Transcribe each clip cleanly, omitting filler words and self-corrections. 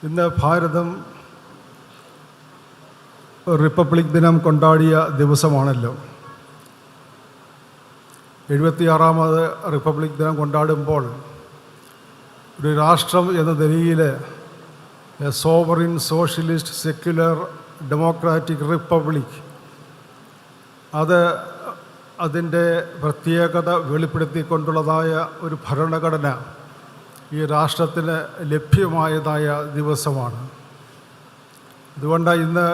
ഇന്ന് ഭാരതം റിപ്പബ്ലിക് ദിനം കൊണ്ടാടിയ ദിവസമാണല്ലോ. 76ാമത് റിപ്പബ്ലിക് ദിനം കൊണ്ടാടുമ്പോൾ ഒരു രാഷ്ട്രം എന്ന നിലയിൽ A sovereign socialist secular democratic republic അതിൻ്റെ പ്രത്യേകത വെളിപ്പെടുത്തിക്കൊണ്ടുള്ളതായ ഒരു ഭരണഘടന ഈ രാഷ്ട്രത്തിന് ലഭ്യമായതായ ദിവസമാണ്. അതുകൊണ്ട് ഇന്ന്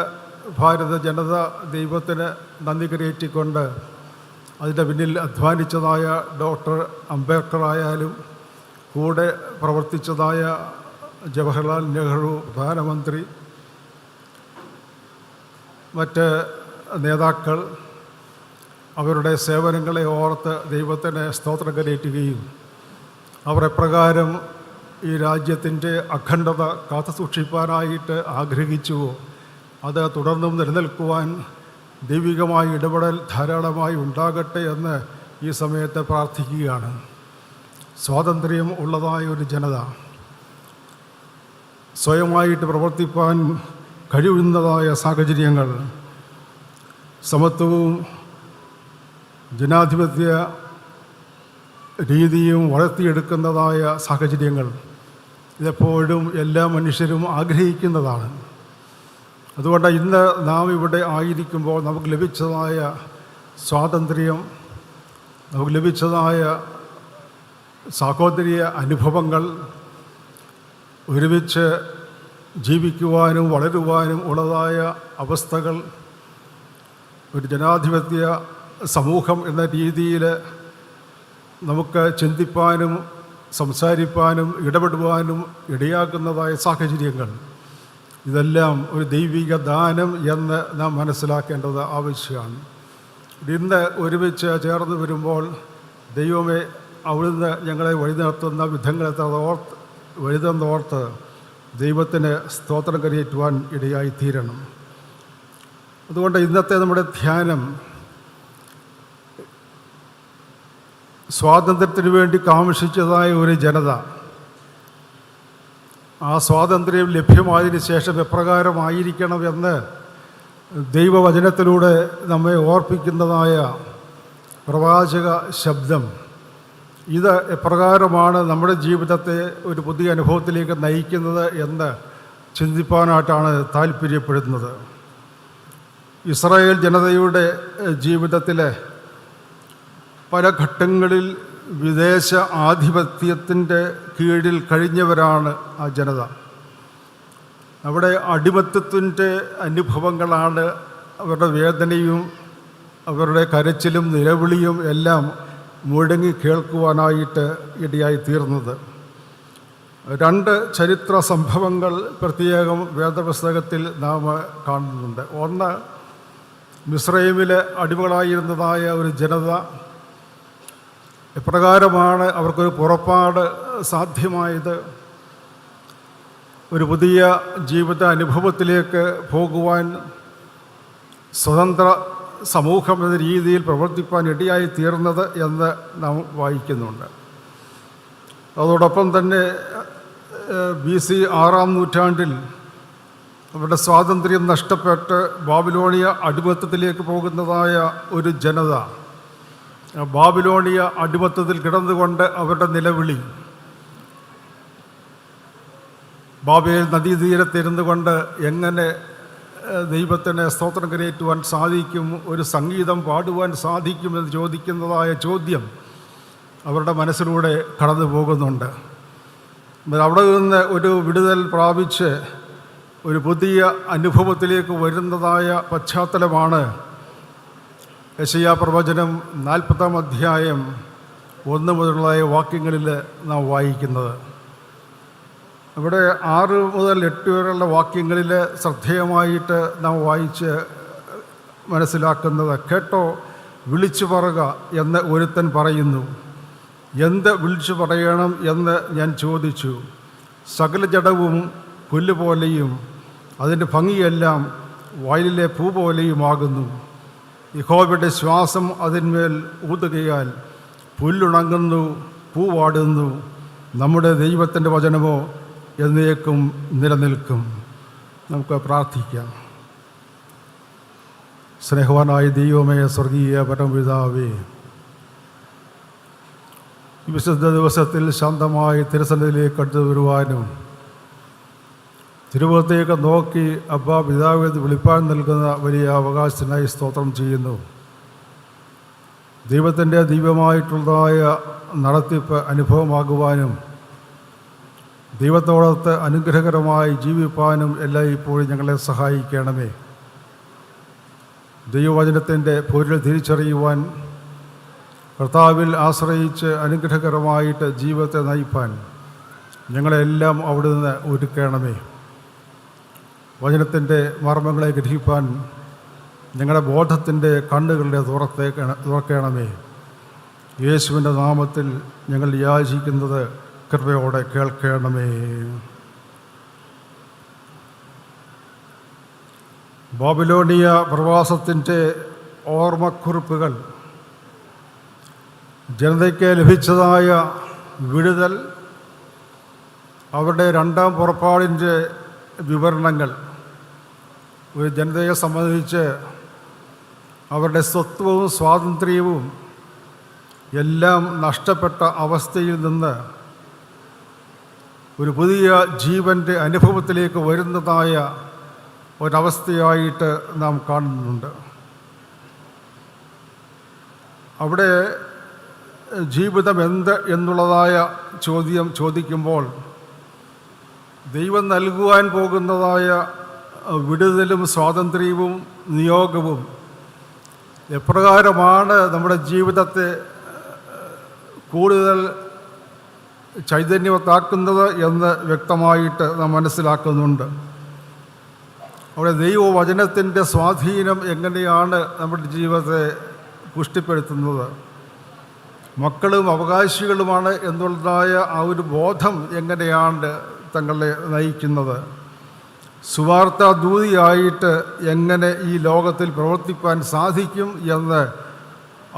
ഭാരത ജനത ദൈവത്തിന് നന്ദി കരയേറ്റിക്കൊണ്ട് അതിൻ്റെ പിന്നിൽ അധ്വാനിച്ചതായ ഡോക്ടർ അംബേദ്കർ ആയാലും കൂടെ പ്രവർത്തിച്ചതായ ജവഹർലാൽ നെഹ്റു പ്രധാനമന്ത്രി, മറ്റ് നേതാക്കൾ അവരുടെ സേവനങ്ങളെ ഓർത്ത് ദൈവത്തിന് സ്തോത്രം കരയേറ്റുകയും അവർ എപ്രകാരം ഈ രാജ്യത്തിൻ്റെ അഖണ്ഡത കാത്തുസൂക്ഷിപ്പാനായിട്ട് ആഗ്രഹിച്ചുവോ അത് തുടർന്നും നിലനിൽക്കുവാൻ ദൈവികമായ ഇടപെടൽ ധാരാളമായി ഉണ്ടാകട്ടെ എന്ന് ഈ സമയത്ത് പ്രാർത്ഥിക്കുകയാണ്. സ്വാതന്ത്ര്യം ഉള്ളതായ ഒരു ജനത, സ്വയമായിട്ട് പ്രവർത്തിപ്പാൻ കഴിയുന്നതായ സാഹചര്യങ്ങൾ, സമത്വവും ജനാധിപത്യ രീതിയും വളർത്തിയെടുക്കുന്നതായ സാഹചര്യങ്ങൾ ഇതെപ്പോഴും എല്ലാ മനുഷ്യരും ആഗ്രഹിക്കുന്നതാണ്. അതുകൊണ്ട് ഇന്ന് നാം ഇവിടെ ആയിരിക്കുമ്പോൾ നമുക്ക് ലഭിച്ചതായ സ്വാതന്ത്ര്യം, നമുക്ക് ലഭിച്ചതായ സാഹോദര്യ അനുഭവങ്ങൾ, ഒരുമിച്ച് ജീവിക്കുവാനും വളരുവാനും ഉള്ളതായ അവസ്ഥകൾ, ഒരു ജനാധിപത്യ സമൂഹം എന്ന രീതിയിൽ നമുക്ക് ചിന്തിപ്പാനും സംസാരിപ്പാനും ഇടപെടുവാനും ഇടയാക്കുന്നതായ സാഹചര്യങ്ങൾ, ഇതെല്ലാം ഒരു ദൈവിക ദാനം എന്ന് നാം മനസ്സിലാക്കേണ്ടത് ആവശ്യമാണ്. ഇന്ന് ഒരുമിച്ച് ചേർന്ന് വരുമ്പോൾ ദൈവമേ അവിടുന്ന് ഞങ്ങളെ വഴിനടത്തുന്ന വിധങ്ങളെ വഴിതെന്നോർത്ത് ദൈവത്തിന് സ്തോത്രം കരയേറ്റുവാൻ ഇടയായിത്തീരണം. അതുകൊണ്ട് ഇന്നത്തെ നമ്മുടെ ധ്യാനം സ്വാതന്ത്ര്യത്തിന് വേണ്ടി കാംക്ഷിച്ചതായ ഒരു ജനത, ആ സ്വാതന്ത്ര്യം ലഭ്യമായതിനു ശേഷം എപ്രകാരമായിരിക്കണമെന്ന് ദൈവവചനത്തിലൂടെ നമ്മെ ഓർപ്പിക്കുന്നതായ പ്രവാചക ശബ്ദം, ഇത് എപ്രകാരമാണ് നമ്മുടെ ജീവിതത്തെ ഒരു പുതിയ അനുഭവത്തിലേക്ക് നയിക്കുന്നത് എന്ന് ചിന്തിപ്പാനായിട്ടാണ് താല്പര്യപ്പെടുന്നത്. ഇസ്രായേൽ ജനതയുടെ ജീവിതത്തിലെ പല ഘട്ടങ്ങളിൽ വിദേശ ആധിപത്യത്തിൻ്റെ കീഴിൽ കഴിഞ്ഞവരാണ് ആ ജനത. അവിടെ അടിമത്തത്തിൻ്റെ അനുഭവങ്ങളാണ് അവരുടെ വേദനയും അവരുടെ കരച്ചിലും നിലവിളിയും എല്ലാം മുഴങ്ങി കേൾക്കുവാനായിട്ട് ഇടയായി തീർന്നത്. 2 ചരിത്ര സംഭവങ്ങൾ പ്രത്യേകം വേദപുസ്തകത്തിൽ നാം കാണുന്നുണ്ട്. ഒന്ന്, മിസ്രൈമിലെ അടിമകളായിരുന്നതായ ഒരു ജനത എപ്രകാരമാണ് അവർക്കൊരു പുറപ്പാട് സാധ്യമായത്, ഒരു പുതിയ ജീവിത അനുഭവത്തിലേക്ക് പോകുവാൻ സ്വതന്ത്ര സമൂഹം എന്ന രീതിയിൽ പ്രവർത്തിപ്പാൻ ഇടയായി തീർന്നത് എന്ന് നാം വായിക്കുന്നുണ്ട്. അതോടൊപ്പം തന്നെ BC 6-ാം നൂറ്റാണ്ടിൽ അവരുടെ സ്വാതന്ത്ര്യം നഷ്ടപ്പെട്ട് ബാബിലോണിയ അടിമത്തത്തിലേക്ക് പോകുന്നതായ ഒരു ജനത, ബാബിലോണിയ അടിമത്തത്തിൽ കിടന്നുകൊണ്ട് അവരുടെ നിലവിളി, ബാബേൽ നദീതീരത്തിരുന്നു കൊണ്ട് എങ്ങനെ ദൈവത്തിന് സ്തോത്രം കരയേറ്റുവാൻ സാധിക്കും, ഒരു സംഗീതം പാടുവാൻ സാധിക്കുമെന്ന് ചോദിക്കുന്നതായ ചോദ്യം അവരുടെ മനസ്സിലൂടെ കടന്നു പോകുന്നുണ്ട്. അവിടെ നിന്ന് ഒരു വിടുതൽ പ്രാപിച്ച് ഒരു പുതിയ അനുഭവത്തിലേക്ക് വരുന്നതായ പശ്ചാത്തലമാണ് യെശയ്യാ പ്രവചനം 40-ാം അധ്യായം 1 മുതലുള്ള വാക്യങ്ങളിൽ നാം വായിക്കുന്നത്. ഇവിടെ 6 മുതൽ 8 വരെയുള്ള വാക്യങ്ങളിൽ ശ്രദ്ധേയമായിട്ട് നാം വായിച്ച് മനസ്സിലാക്കുന്നത്, കേട്ടോ വിളിച്ചു പറയുക എന്ന് ഒരുത്തൻ പറയുന്നു. എന്ത് വിളിച്ചു പറയണം എന്ന് ഞാൻ ചോദിച്ചു. സകല ജഡവും പുല്ലുപോലെയും അതിൻ്റെ ഭംഗിയെല്ലാം വയലിലെ പൂ പോലെയുമാകുന്നു. യഹോവയുടെ ശ്വാസം അതിന്മേൽ ഊതുകയാൽ പുല്ലുണങ്ങുന്നു, പൂവാടുന്നു. നമ്മുടെ ദൈവത്തിൻ്റെ വചനമോ എന്നേക്കും നിലനിൽക്കും. നമുക്ക് പ്രാർത്ഥിക്കാം. സ്നേഹവാനായ ദൈവമേ, സ്വർഗീയ പരമപിതാവേ, ഈ വിശുദ്ധ ദിവസത്തിൽ ശാന്തമായി തിരുസന്നിധിയിലേക്ക് അടുത്ത് വരുവാനും തിരുമുഖത്തേക്ക് നോക്കി അബ്ബാ പിതാവേ എന്ന് വിളിപ്പാൻ നൽകുന്ന വലിയ അവകാശത്തിനായി സ്തോത്രം ചെയ്യുന്നു. ദൈവത്തിൻ്റെ ദിവ്യമായിട്ടുള്ളതായ നടത്തിപ്പ് അനുഭവമാകുവാനും ദൈവത്തോടൊത്ത് അനുഗ്രഹകരമായി ജീവിപ്പാനും എല്ലായ്പ്പോഴും ഞങ്ങളെ സഹായിക്കണമേ. ദൈവവചനത്തിൻ്റെ പൊരുൾ തിരിച്ചറിയുവാൻ, കർത്താവിൽ ആശ്രയിച്ച് അനുഗ്രഹകരമായിട്ട് ജീവിതത്തെ നയിപ്പാൻ ഞങ്ങളെല്ലാം അവിടുന്ന് ഒരുക്കണമേ. വചനത്തിൻ്റെ മർമ്മങ്ങളെ ഗ്രഹിപ്പാൻ ഞങ്ങളുടെ ബോധത്തിൻ്റെ കണ്ണുകളുടെ തുറക്കണമേ. യേശുവിൻ്റെ നാമത്തിൽ ഞങ്ങൾ യാചിക്കുന്നത് കൃപയോടെ കേൾക്കണമേ. ബാബിലോണിയ പ്രവാസത്തിൻ്റെ ഓർമ്മക്കുറിപ്പുകൾ, ജനതയ്ക്ക് ലഭിച്ചതായ വിടുതൽ, അവരുടെ രണ്ടാം പുറപ്പാടിൻ്റെ വിവരണങ്ങൾ, ഒരു ജനതയെ സംബന്ധിച്ച് അവരുടെ സ്വത്വവും സ്വാതന്ത്ര്യവും എല്ലാം നഷ്ടപ്പെട്ട അവസ്ഥയിൽ നിന്ന് ഒരു പുതിയ ജീവൻ്റെ അനുഭവത്തിലേക്ക് വരുന്നതായ ഒരവസ്ഥയായിട്ട് നാം കാണുന്നുണ്ട്. അവിടെ ജീവിതം എന്ത് എന്നുള്ളതായ ചോദ്യം ചോദിക്കുമ്പോൾ ദൈവം നൽകുവാൻ പോകുന്നതായ വിടുതലും സ്വാതന്ത്ര്യവും നിയോഗവും എപ്രകാരമാണ് നമ്മുടെ ജീവിതത്തെ കൂടുതൽ ചൈതന്യവത്താക്കുന്നത് എന്ന് വ്യക്തമായിട്ട് നാം മനസ്സിലാക്കുന്നുണ്ട്. അവിടെ ദൈവവചനത്തിൻ്റെ സ്വാധീനം എങ്ങനെയാണ് നമ്മുടെ ജീവിതത്തെ പുഷ്ടിപ്പെടുത്തുന്നത്, മക്കളും അവകാശികളുമാണ് എന്നുള്ളതായ ആ ഒരു ബോധം എങ്ങനെയാണ് തങ്ങളെ നയിക്കുന്നത്, സുവാർത്ത ദൂതിയായിട്ട് എങ്ങനെ ഈ ലോകത്തിൽ പ്രവർത്തിക്കാൻ സാധിക്കും എന്ന്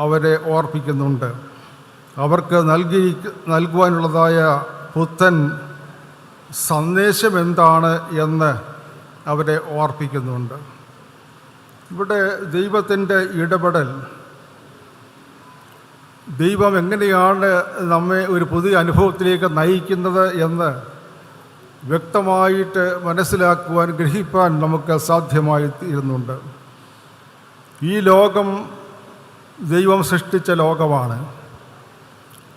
അവരെ ഓർപ്പിക്കുന്നുണ്ട്. അവർക്ക് നൽകുവാനുള്ളതായ പുത്തൻ സന്ദേശം എന്താണ് എന്ന് അവരെ ഓർപ്പിക്കുന്നുണ്ട്. ഇവിടെ ദൈവത്തിൻ്റെ ഇടപെടൽ, ദൈവം എങ്ങനെയാണ് നമ്മെ ഒരു പുതിയ അനുഭവത്തിലേക്ക് നയിക്കുന്നത് എന്ന് വ്യക്തമായിട്ട് മനസ്സിലാക്കുവാൻ, ഗ്രഹിപ്പാൻ നമുക്ക് സാധ്യമായി തീരുന്നുണ്ട്. ഈ ലോകം ദൈവം സൃഷ്ടിച്ച ലോകമാണ്.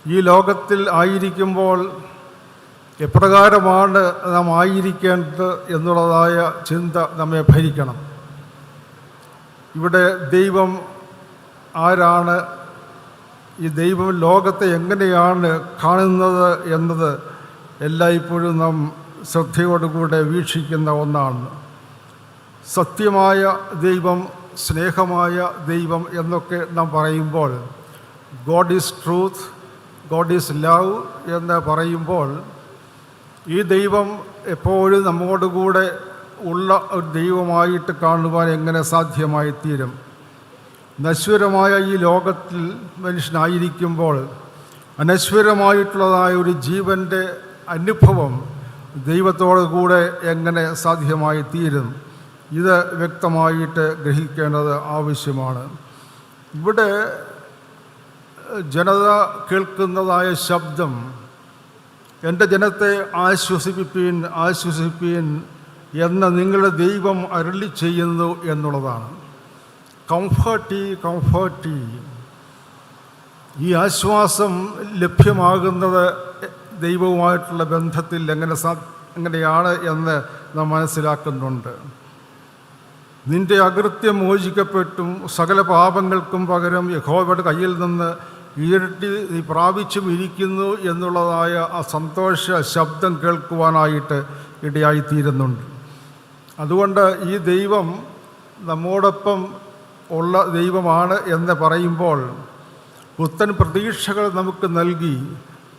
ഈ ലോകത്തിൽ ആയിരിക്കുമ്പോൾ എപ്രകാരമാണ് നാം ആയിരിക്കേണ്ടത് എന്നുള്ളതായ ചിന്ത നമ്മെ ഭരിക്കണം. ഇവിടെ ദൈവം ആരാണ്, ഈ ദൈവം ലോകത്തെ എങ്ങനെയാണ് കാണുന്നത് എന്നത് എല്ലായ്പ്പോഴും നാം ശ്രദ്ധയോടുകൂടെ വീക്ഷിക്കുന്ന ഒന്നാണ്. സത്യമായ ദൈവം, സ്നേഹമായ ദൈവം എന്നൊക്കെ നാം പറയുമ്പോൾ, God is truth, God is love എന്ന് പറയുമ്പോൾ, ഈ ദൈവം എപ്പോഴും നമ്മോടുകൂടെ ഉള്ള ഒരു ദൈവമായിട്ട് കാണുവാൻ എങ്ങനെ സാധ്യമായി തീരും? നശ്വരമായ ഈ ലോകത്തിൽ മനുഷ്യനായിരിക്കുമ്പോൾ അനശ്വരമായിട്ടുള്ളതായ ഒരു ജീവൻ്റെ അനുഭവം ദൈവത്തോടു കൂടെ എങ്ങനെ സാധ്യമായി തീരും? ഇത് വ്യക്തമായിട്ട് ഗ്രഹിക്കേണ്ടത് ആവശ്യമാണ്. ഇവിടെ ജനത കേൾക്കുന്നതായ ശബ്ദം, എൻ്റെ ജനത്തെ ആശ്വസിപ്പിപ്പീൻ, ആശ്വസിപ്പീൻ എന്ന് നിങ്ങളുടെ ദൈവം അരുളി ചെയ്യുന്നു എന്നുള്ളതാണ്. കംഫർട്ടി, കംഫർട്ടി. ഈ ആശ്വാസം ലഭ്യമാകുന്നത് ദൈവവുമായിട്ടുള്ള ബന്ധത്തിൽ എങ്ങനെയാണ് എന്ന് നാം മനസ്സിലാക്കുന്നുണ്ട്. നിന്റെ അകൃത്യം മോചിക്കപ്പെട്ടും സകല പാപങ്ങൾക്കും പകരം യഹോവയുടെ കയ്യിൽ നിന്ന് ഇരട്ടി നീ പ്രാപിച്ചും ഇരിക്കുന്നു എന്നുള്ളതായ ആ സന്തോഷ ശബ്ദം കേൾക്കുവാനായിട്ട് ഇടയായിത്തീരുന്നുണ്ട്. അതുകൊണ്ട് ഈ ദൈവം നമ്മോടൊപ്പം ഉള്ള ദൈവമാണ് എന്ന് പറയുമ്പോൾ പുത്തൻ പ്രതീക്ഷകൾ നമുക്ക് നൽകി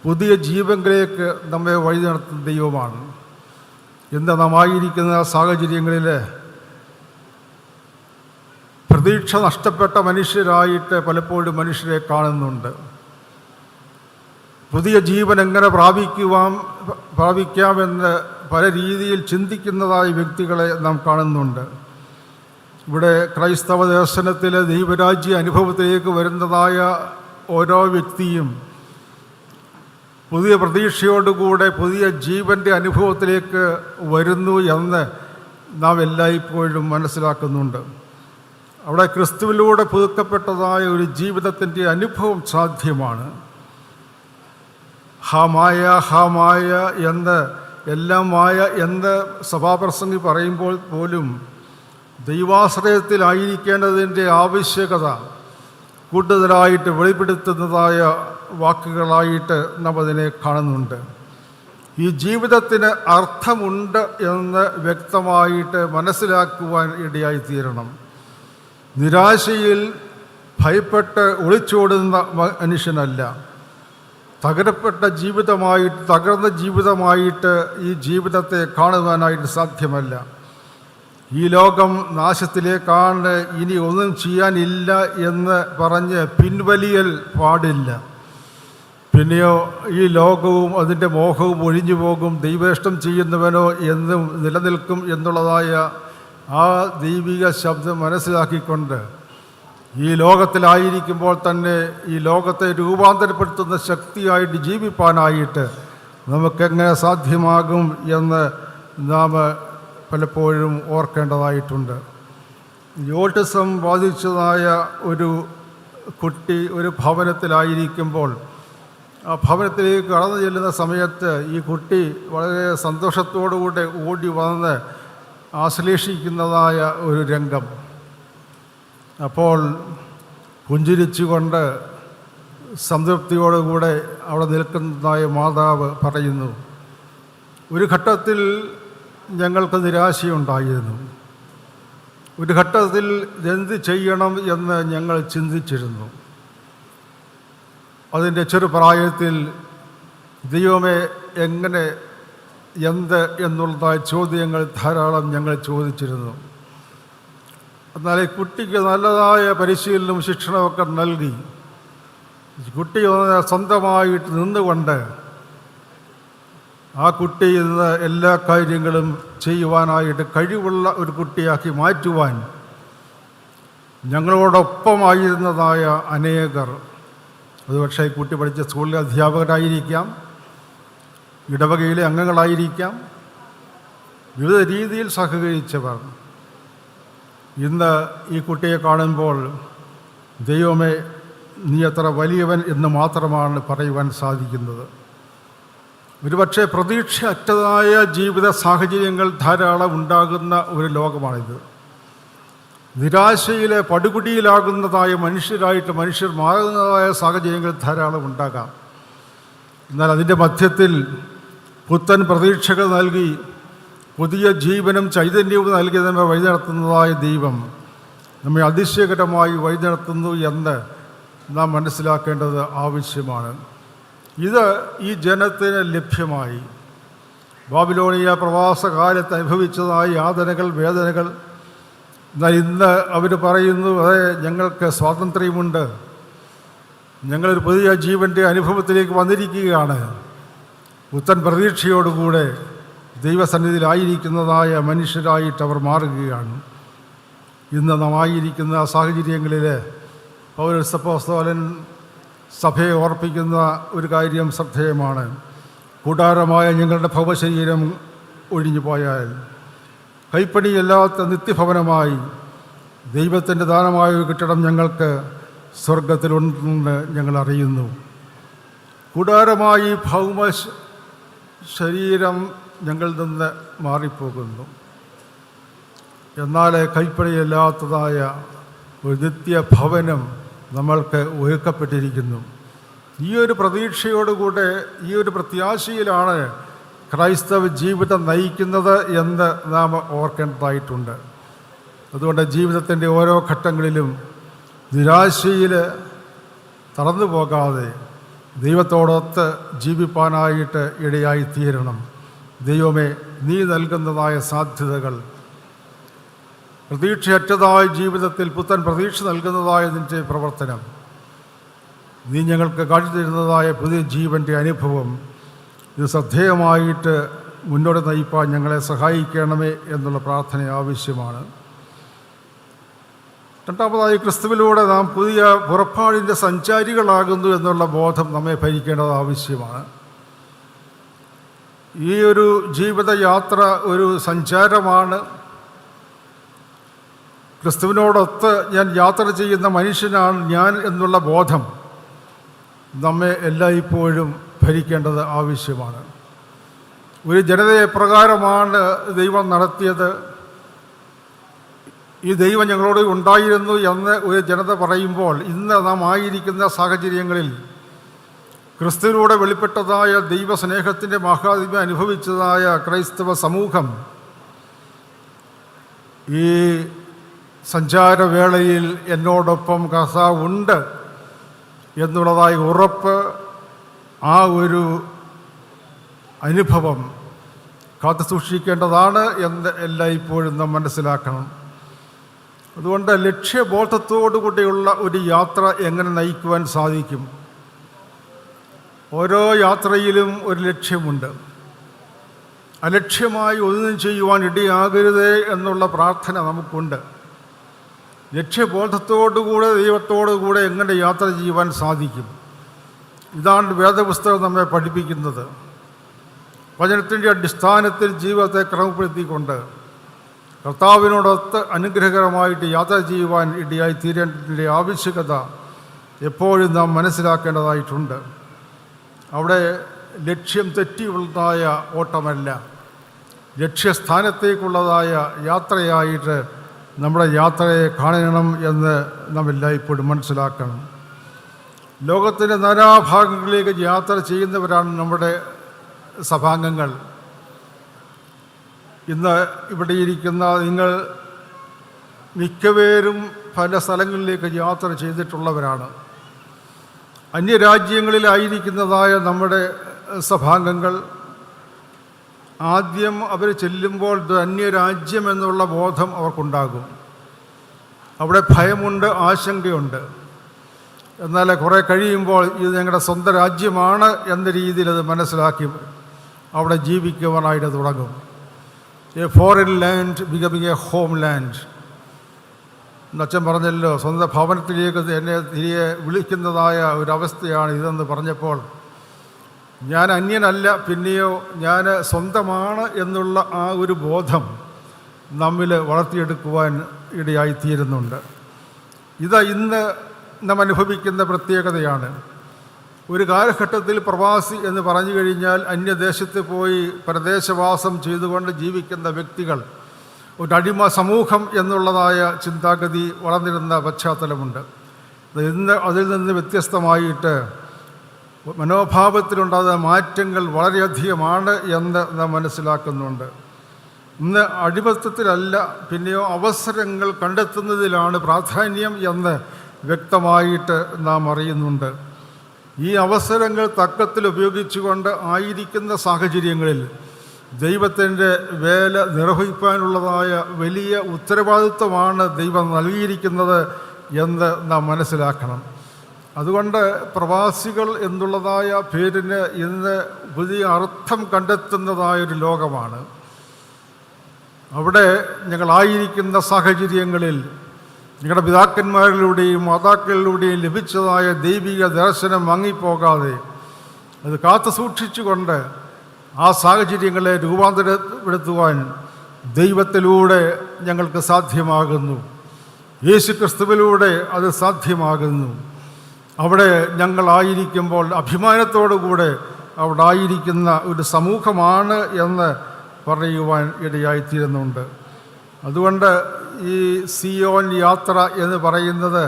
പുതിയ ജീവനിലേക്ക് നമ്മെ വഴി നടത്തുന്ന ദൈവമാണ്. ഇന്ന് നാം ആയിരിക്കുന്ന സാഹചര്യങ്ങളിൽ പ്രതീക്ഷ നഷ്ടപ്പെട്ട മനുഷ്യരായിട്ട് പലപ്പോഴും മനുഷ്യരെ കാണുന്നുണ്ട്. പുതിയ ജീവൻ എങ്ങനെ പ്രാപിക്കാമെന്ന് പല രീതിയിൽ ചിന്തിക്കുന്നതായ വ്യക്തികളെ നാം കാണുന്നുണ്ട്. ഇവിടെ ക്രൈസ്തവ ദർശനത്തിലെ ദൈവരാജ്യ അനുഭവത്തിലേക്ക് വരുന്നതായ ഓരോ വ്യക്തിയും പുതിയ പ്രതീക്ഷയോടുകൂടെ പുതിയ ജീവൻ്റെ അനുഭവത്തിലേക്ക് വരുന്നു എന്ന് നാം എല്ലായ്പ്പോഴും മനസ്സിലാക്കുന്നുണ്ട്. അവിടെ ക്രിസ്തുവിലൂടെ പുതുക്കപ്പെട്ടതായ ഒരു ജീവിതത്തിൻ്റെ അനുഭവം സാധ്യമാണ്. മായ എന്ന് എല്ലാം മായ എന്ന് സഭാപ്രസംഗി പറയുമ്പോൾ പോലും ദൈവാശ്രയത്തിലായിരിക്കേണ്ടതിൻ്റെ ആവശ്യകത കൂടുതലായിട്ട് വെളിപ്പെടുത്തുന്നതായ വാക്കുകളായിട്ട് നാം അതിനെ കാണുന്നുണ്ട്. ഈ ജീവിതത്തിന് അർത്ഥമുണ്ട് എന്ന് വ്യക്തമായിട്ട് മനസ്സിലാക്കുവാൻ ഇടയായിത്തീരണം. നിരാശയിൽ ഭയപ്പെട്ട് ഒളിച്ചോടുന്ന മനുഷ്യനല്ല. തകർന്ന ജീവിതമായിട്ട് ഈ ജീവിതത്തെ കാണുവാനായിട്ട് സാധ്യമല്ല. ഈ ലോകം നാശത്തിലേക്കാണ്, ഇനി ഒന്നും ചെയ്യാനില്ല എന്ന് പറഞ്ഞ് പിൻവലിയൽ പാടില്ല. പിന്നെയോ ഈ ലോകവും അതിൻ്റെ മോഹവും ഒഴിഞ്ഞു പോകും, ദൈവേഷ്ടം ചെയ്യുന്നവനോ എന്നും നിലനിൽക്കും എന്നുള്ളതായ ആ ദൈവിക ശബ്ദം മനസ്സിലാക്കിക്കൊണ്ട് ഈ ലോകത്തിലായിരിക്കുമ്പോൾ തന്നെ ഈ ലോകത്തെ രൂപാന്തരപ്പെടുത്തുന്ന ശക്തിയായിട്ട് ജീവിപ്പാനായിട്ട് നമുക്കെങ്ങനെ സാധ്യമാകും എന്ന് നാം പലപ്പോഴും ഓർക്കേണ്ടതായിട്ടുണ്ട്. ഓട്ടിസം ബാധിച്ചതായ ഒരു കുട്ടി ഒരു ഭവനത്തിലായിരിക്കുമ്പോൾ ആ ഭവനത്തിലേക്ക് കടന്നു ചെല്ലുന്ന സമയത്ത് ഈ കുട്ടി വളരെ സന്തോഷത്തോടുകൂടെ ഓടി വന്ന് ആശ്ലേഷിക്കുന്നതായ ഒരു രംഗം. അപ്പോൾ പുഞ്ചിരിച്ചുകൊണ്ട് സംതൃപ്തിയോടുകൂടെ അവിടെ നിൽക്കുന്നതായ മാതാവ് പറയുന്നു, ഒരു ഘട്ടത്തിൽ ഞങ്ങൾക്ക് നിരാശയുണ്ടായിരുന്നു, ഒരു ഘട്ടത്തിൽ എന്ത് ചെയ്യണം എന്ന് ഞങ്ങൾ ചിന്തിച്ചിരുന്നു. അതിൻ്റെ ചെറുപ്രായത്തിൽ ദൈവമേ എങ്ങനെ എന്ത് എന്നുള്ളതായ ചോദ്യങ്ങൾ ധാരാളം ഞങ്ങൾ ചോദിച്ചിരുന്നു. എന്നാൽ ഈ കുട്ടിക്ക് നല്ലതായ പരിശീലനവും ശിക്ഷണമൊക്കെ നൽകി കുട്ടി സ്വന്തമായിട്ട് നിന്നുകൊണ്ട് ആ കുട്ടി ഇന്ന് എല്ലാ കാര്യങ്ങളും ചെയ്യുവാനായിട്ട് കഴിവുള്ള ഒരു കുട്ടിയാക്കി മാറ്റുവാൻ ഞങ്ങളോടൊപ്പമായിരുന്നതായ അനേകർ, അത് പക്ഷേ ഈ കുട്ടി പഠിച്ച സ്കൂളിലെ അധ്യാപകരായിരിക്കാം, ഇടവകയിലെ അംഗങ്ങളായിരിക്കാം, വിവിധ രീതിയിൽ സഹകരിച്ചവർ, ഇന്ന് ഈ കുട്ടിയെ കാണുമ്പോൾ ദൈവമേ നീ എത്ര വലിയവൻ എന്ന് മാത്രമാണ് പറയുവാൻ സാധിക്കുന്നത്. ഒരുപക്ഷെ പ്രതീക്ഷ അറ്റതായ ജീവിത സാഹചര്യങ്ങൾ ധാരാളം ഉണ്ടാകുന്ന ഒരു ലോകമാണിത്. നിരാശയിലെ പടുകുടിയിലാകുന്നതായ മനുഷ്യർ മാറുന്നതായ സാഹചര്യങ്ങൾ ധാരാളം ഉണ്ടാകാം. എന്നാൽ അതിൻ്റെ മധ്യത്തിൽ പുത്തൻ പ്രതീക്ഷകൾ നൽകി പുതിയ ജീവനും ചൈതന്യവും നൽകി നമ്മെ വഴി നടത്തുന്നതായ ദൈവം നമ്മെ അതിശയകരമായി വഴി നടത്തുന്നു എന്ന് നാം മനസ്സിലാക്കേണ്ടത് ആവശ്യമാണ്. ഇത് ഈ ജനത്തിന് ലഭ്യമായി. ബാബിലോണിയ പ്രവാസകാലത്ത് അനുഭവിച്ചതായ യാതനകൾ, വേദനകൾ, എന്നാൽ ഇന്ന് അവർ പറയുന്നു അതെ ഞങ്ങൾക്ക് സ്വാതന്ത്ര്യമുണ്ട്, ഞങ്ങളൊരു പുതിയ ജീവൻ്റെ അനുഭവത്തിലേക്ക് വന്നിരിക്കുകയാണ്. പുത്തൻ പ്രതീക്ഷയോടുകൂടെ ദൈവസന്നിധിയിലായിരിക്കുന്നതായ മനുഷ്യരായിട്ട് അവർ മാറുകയാണ്. ഇന്ന് നാം ആയിരിക്കുന്ന സാഹചര്യങ്ങളിൽ പൗലോസ് അപ്പോസ്തലൻ സഭയെ ഓർപ്പിക്കുന്ന ഒരു കാര്യം ശ്രദ്ധേയമാണ്. കൂടാരമായ ഞങ്ങളുടെ ഭവശരീരം ഒഴിഞ്ഞു പോയാൽ കൈപ്പണിയല്ലാത്ത നിത്യഭവനമായി ദൈവത്തിൻ്റെ ദാനമായ ഒരു കെട്ടിടം ഞങ്ങൾക്ക് സ്വർഗത്തിലുണ്ടെന്ന് ഞങ്ങൾ അറിയുന്നു. കൂടാരമായി ഭൗമ ശരീരം ഞങ്ങളിൽ നിന്ന് മാറിപ്പോകുന്നു, എന്നാൽ കൈപ്പണിയല്ലാത്തതായ ഒരു നിത്യഭവനം നമ്മൾക്ക് ഒരുക്കപ്പെട്ടിരിക്കുന്നു. ഈ ഒരു പ്രതീക്ഷയോടുകൂടെ ഈ ഒരു പ്രത്യാശയിലാണ് ക്രൈസ്തവ ജീവിതം നയിക്കുന്നത് എന്ന് നാം ഓർക്കേണ്ടതായിട്ടുണ്ട്. അതുകൊണ്ട് ജീവിതത്തിൻ്റെ ഓരോ ഘട്ടങ്ങളിലും നിരാശയിൽ തളർന്നു പോകാതെ ദൈവത്തോടൊത്ത് ജീവിപ്പാനായിട്ട് ഇടയായിത്തീരണം. ദൈവമേ നീ നൽകുന്നതായ സാധ്യതകൾ, പ്രതീക്ഷയറ്റതായ ജീവിതത്തിൽ പുത്തൻ പ്രതീക്ഷ നൽകുന്നതായ നിൻ്റെ പ്രവർത്തനം, നീ ഞങ്ങൾക്ക് കാട്ടിത്തരുന്നതായ പുതിയ ജീവൻ്റെ അനുഭവം ഇത് ശ്രദ്ധേയമായിട്ട് മുന്നോട്ട് നയിപ്പാൻ ഞങ്ങളെ സഹായിക്കണമേ എന്നുള്ള പ്രാർത്ഥന ആവശ്യമാണ്. രണ്ടാമതായി, ക്രിസ്തുവിലൂടെ നാം പുതിയ പുറപ്പാടിൻ്റെ സഞ്ചാരികളാകുന്നു എന്നുള്ള ബോധം നമ്മെ ഭരിക്കേണ്ടത് ആവശ്യമാണ്. ഈ ഒരു ജീവിതയാത്ര ഒരു സഞ്ചാരമാണ്. ക്രിസ്തുവിനോടൊത്ത് ഞാൻ യാത്ര ചെയ്യുന്ന മനുഷ്യനാണ് ഞാൻ എന്നുള്ള ബോധം നമ്മെ എല്ലായ്പ്പോഴും ഭരിക്കേണ്ടത് ആവശ്യമാണ്. ഒരു ജനതയെ എപ്രകാരമാണ് ദൈവം നടത്തിയത്, ഈ ദൈവം ഞങ്ങളോട് ഉണ്ടായിരുന്നു എന്ന് ഒരു ജനത പറയുമ്പോൾ, ഇന്ന് നാം ആയിരിക്കുന്ന സാഹചര്യങ്ങളിൽ ക്രിസ്തുവിലൂടെ വെളിപ്പെട്ടതായ ദൈവസ്നേഹത്തിൻ്റെ മഹാത്മ്യം അനുഭവിച്ചതായ ക്രൈസ്തവ സമൂഹം ഈ സഞ്ചാരവേളയിൽ എന്നോടൊപ്പം കർത്താവ് ഉണ്ട് എന്നുള്ളതായ ഉറപ്പ്, ആ ഒരു അനുഭവം കാത്തു സൂക്ഷിക്കേണ്ടതാണ് എന്ന് എല്ലായ്പ്പോഴും നാം മനസ്സിലാക്കണം. അതുകൊണ്ട് ലക്ഷ്യബോധത്തോടു കൂടിയുള്ള ഒരു യാത്ര എങ്ങനെ നയിക്കുവാൻ സാധിക്കും? ഓരോ യാത്രയിലും ഒരു ലക്ഷ്യമുണ്ട്. അലക്ഷ്യമായി ഒന്നും ചെയ്യുവാൻ ഇടയാകരുതേ എന്നുള്ള പ്രാർത്ഥന നമുക്കുണ്ട്. ലക്ഷ്യബോധത്തോടുകൂടെ ദൈവത്തോടുകൂടെ എങ്ങനെ യാത്ര ചെയ്യുവാൻ സാധിക്കും? ഇതാണ് വേദപുസ്തകം നമ്മെ പഠിപ്പിക്കുന്നത്. വചനത്തിൻ്റെ അടിസ്ഥാനത്തിൽ ജീവിതത്തെ ക്രമപ്പെടുത്തിക്കൊണ്ട് കർത്താവിനോടൊത്ത് അനുഗ്രഹകരമായിട്ട് യാത്ര ചെയ്യുവാൻ ഇടയായി തീരേണ്ടതിൻ്റെ ആവശ്യകത എപ്പോഴും നാം മനസ്സിലാക്കേണ്ടതായിട്ടുണ്ട്. അവിടെ ലക്ഷ്യം തെറ്റിയുള്ളതായ ഓട്ടമല്ല, ലക്ഷ്യസ്ഥാനത്തേക്കുള്ളതായ യാത്രയായിട്ട് നമ്മുടെ യാത്രയെ കാണണം എന്ന് നാം എല്ലായ്പ്പോഴും മനസ്സിലാക്കണം. ലോകത്തിൻ്റെ നാനാഭാഗങ്ങളിലേക്ക് യാത്ര ചെയ്യുന്നവരാണ് നമ്മുടെ സഭാംഗങ്ങൾ. ഇന്ന് ഇവിടെ ഇരിക്കുന്ന നിങ്ങൾ മിക്കപേരും പല സ്ഥലങ്ങളിലേക്ക് യാത്ര ചെയ്തിട്ടുള്ളവരാണ്. അന്യരാജ്യങ്ങളിലായിരിക്കുന്നതായ നമ്മുടെ സഭാംഗങ്ങൾ ആദ്യം അവർ ചെല്ലുമ്പോൾ ഇത് അന്യരാജ്യം എന്നുള്ള ബോധം അവർക്കുണ്ടാകും. അവിടെ ഭയമുണ്ട്, ആശങ്കയുണ്ട്. എന്നാൽ കുറേ കഴിയുമ്പോൾ ഇത് ഞങ്ങളുടെ സ്വന്തം രാജ്യമാണ് എന്ന രീതിയിൽ അത് മനസ്സിലാക്കി അവിടെ ജീവിക്കുവാനായിട്ട് തുടങ്ങും. A foreign land becoming A home land. അച്ഛൻ പറഞ്ഞല്ലോ, സ്വന്തം ഭവനത്തിലേക്ക് എന്നെ തിരികെ വിളിക്കുന്നതായ ഒരവസ്ഥയാണ് ഇതെന്ന് പറഞ്ഞപ്പോൾ, ഞാൻ അന്യനല്ല, പിന്നെയോ ഞാൻ സ്വന്തമാണ് എന്നുള്ള ആ ഒരു ബോധം നമ്മിൽ വളർത്തിയെടുക്കുവാൻ ഇടയായിത്തീരുന്നുണ്ട്. ഇത് ഇന്ന് നാം അനുഭവിക്കുന്ന പ്രത്യേകതയാണ്. ഒരു കാലഘട്ടത്തിൽ പ്രവാസി എന്ന് പറഞ്ഞു കഴിഞ്ഞാൽ അന്യദേശത്ത് പോയി പരദേശവാസം ചെയ്തുകൊണ്ട് ജീവിക്കുന്ന വ്യക്തികൾ, ഒരു അടിമ സമൂഹം എന്നുള്ളതായ ചിന്താഗതി വളർന്നിരുന്ന പശ്ചാത്തലമുണ്ട്. ഇന്ന് അതിൽ നിന്ന് വ്യത്യസ്തമായിട്ട് മനോഭാവത്തിലുണ്ടാകുന്ന മാറ്റങ്ങൾ വളരെയധികമാണ് എന്ന് നാം മനസ്സിലാക്കുന്നുണ്ട്. ഇന്ന് അടിമത്തത്തിലല്ല, പിന്നെയോ അവസരങ്ങൾ കണ്ടെത്തുന്നതിലാണ് പ്രാധാന്യം എന്ന് വ്യക്തമായിട്ട് നാം അറിയുന്നുണ്ട്. ഈ അവസരങ്ങൾ തക്കത്തിൽ ഉപയോഗിച്ചുകൊണ്ട് ആയിരിക്കുന്ന സാഹചര്യങ്ങളിൽ ദൈവത്തിൻ്റെ വേല നിർവഹിക്കാനുള്ളതായ വലിയ ഉത്തരവാദിത്വമാണ് ദൈവം നൽകിയിരിക്കുന്നത് എന്ന് നാം മനസ്സിലാക്കണം. അതുകൊണ്ട് പ്രവാസികൾ എന്നുള്ളതായ പേരിന് ഇന്ന് പുതിയ അർത്ഥം കണ്ടെത്തുന്നതായൊരു ലോകമാണ്. അവിടെ ഞങ്ങളായിരിക്കുന്ന സാഹചര്യങ്ങളിൽ ഞങ്ങളുടെ പിതാക്കന്മാരിലൂടെയും മാതാക്കളിലൂടെയും ലഭിച്ചതായ ദൈവിക ദർശനം മങ്ങിപ്പോകാതെ അത് കാത്തു സൂക്ഷിച്ചുകൊണ്ട് ആ സാഹചര്യങ്ങളെ രൂപാന്തരപ്പെടുത്തുവാൻ ദൈവത്തിലൂടെ ഞങ്ങൾക്ക് സാധ്യമാകുന്നു. യേശു ക്രിസ്തുവിലൂടെ അത് സാധ്യമാകുന്നു. അവിടെ ഞങ്ങളായിരിക്കുമ്പോൾ അഭിമാനത്തോടുകൂടെ അവിടെ ആയിരിക്കുന്ന ഒരു സമൂഹമാണ് എന്ന് പറയുവാൻ ഇടയായിത്തീരുന്നുണ്ട്. അതുകൊണ്ട് ഈ സിയോൻ യാത്ര എന്ന് പറയുന്നത്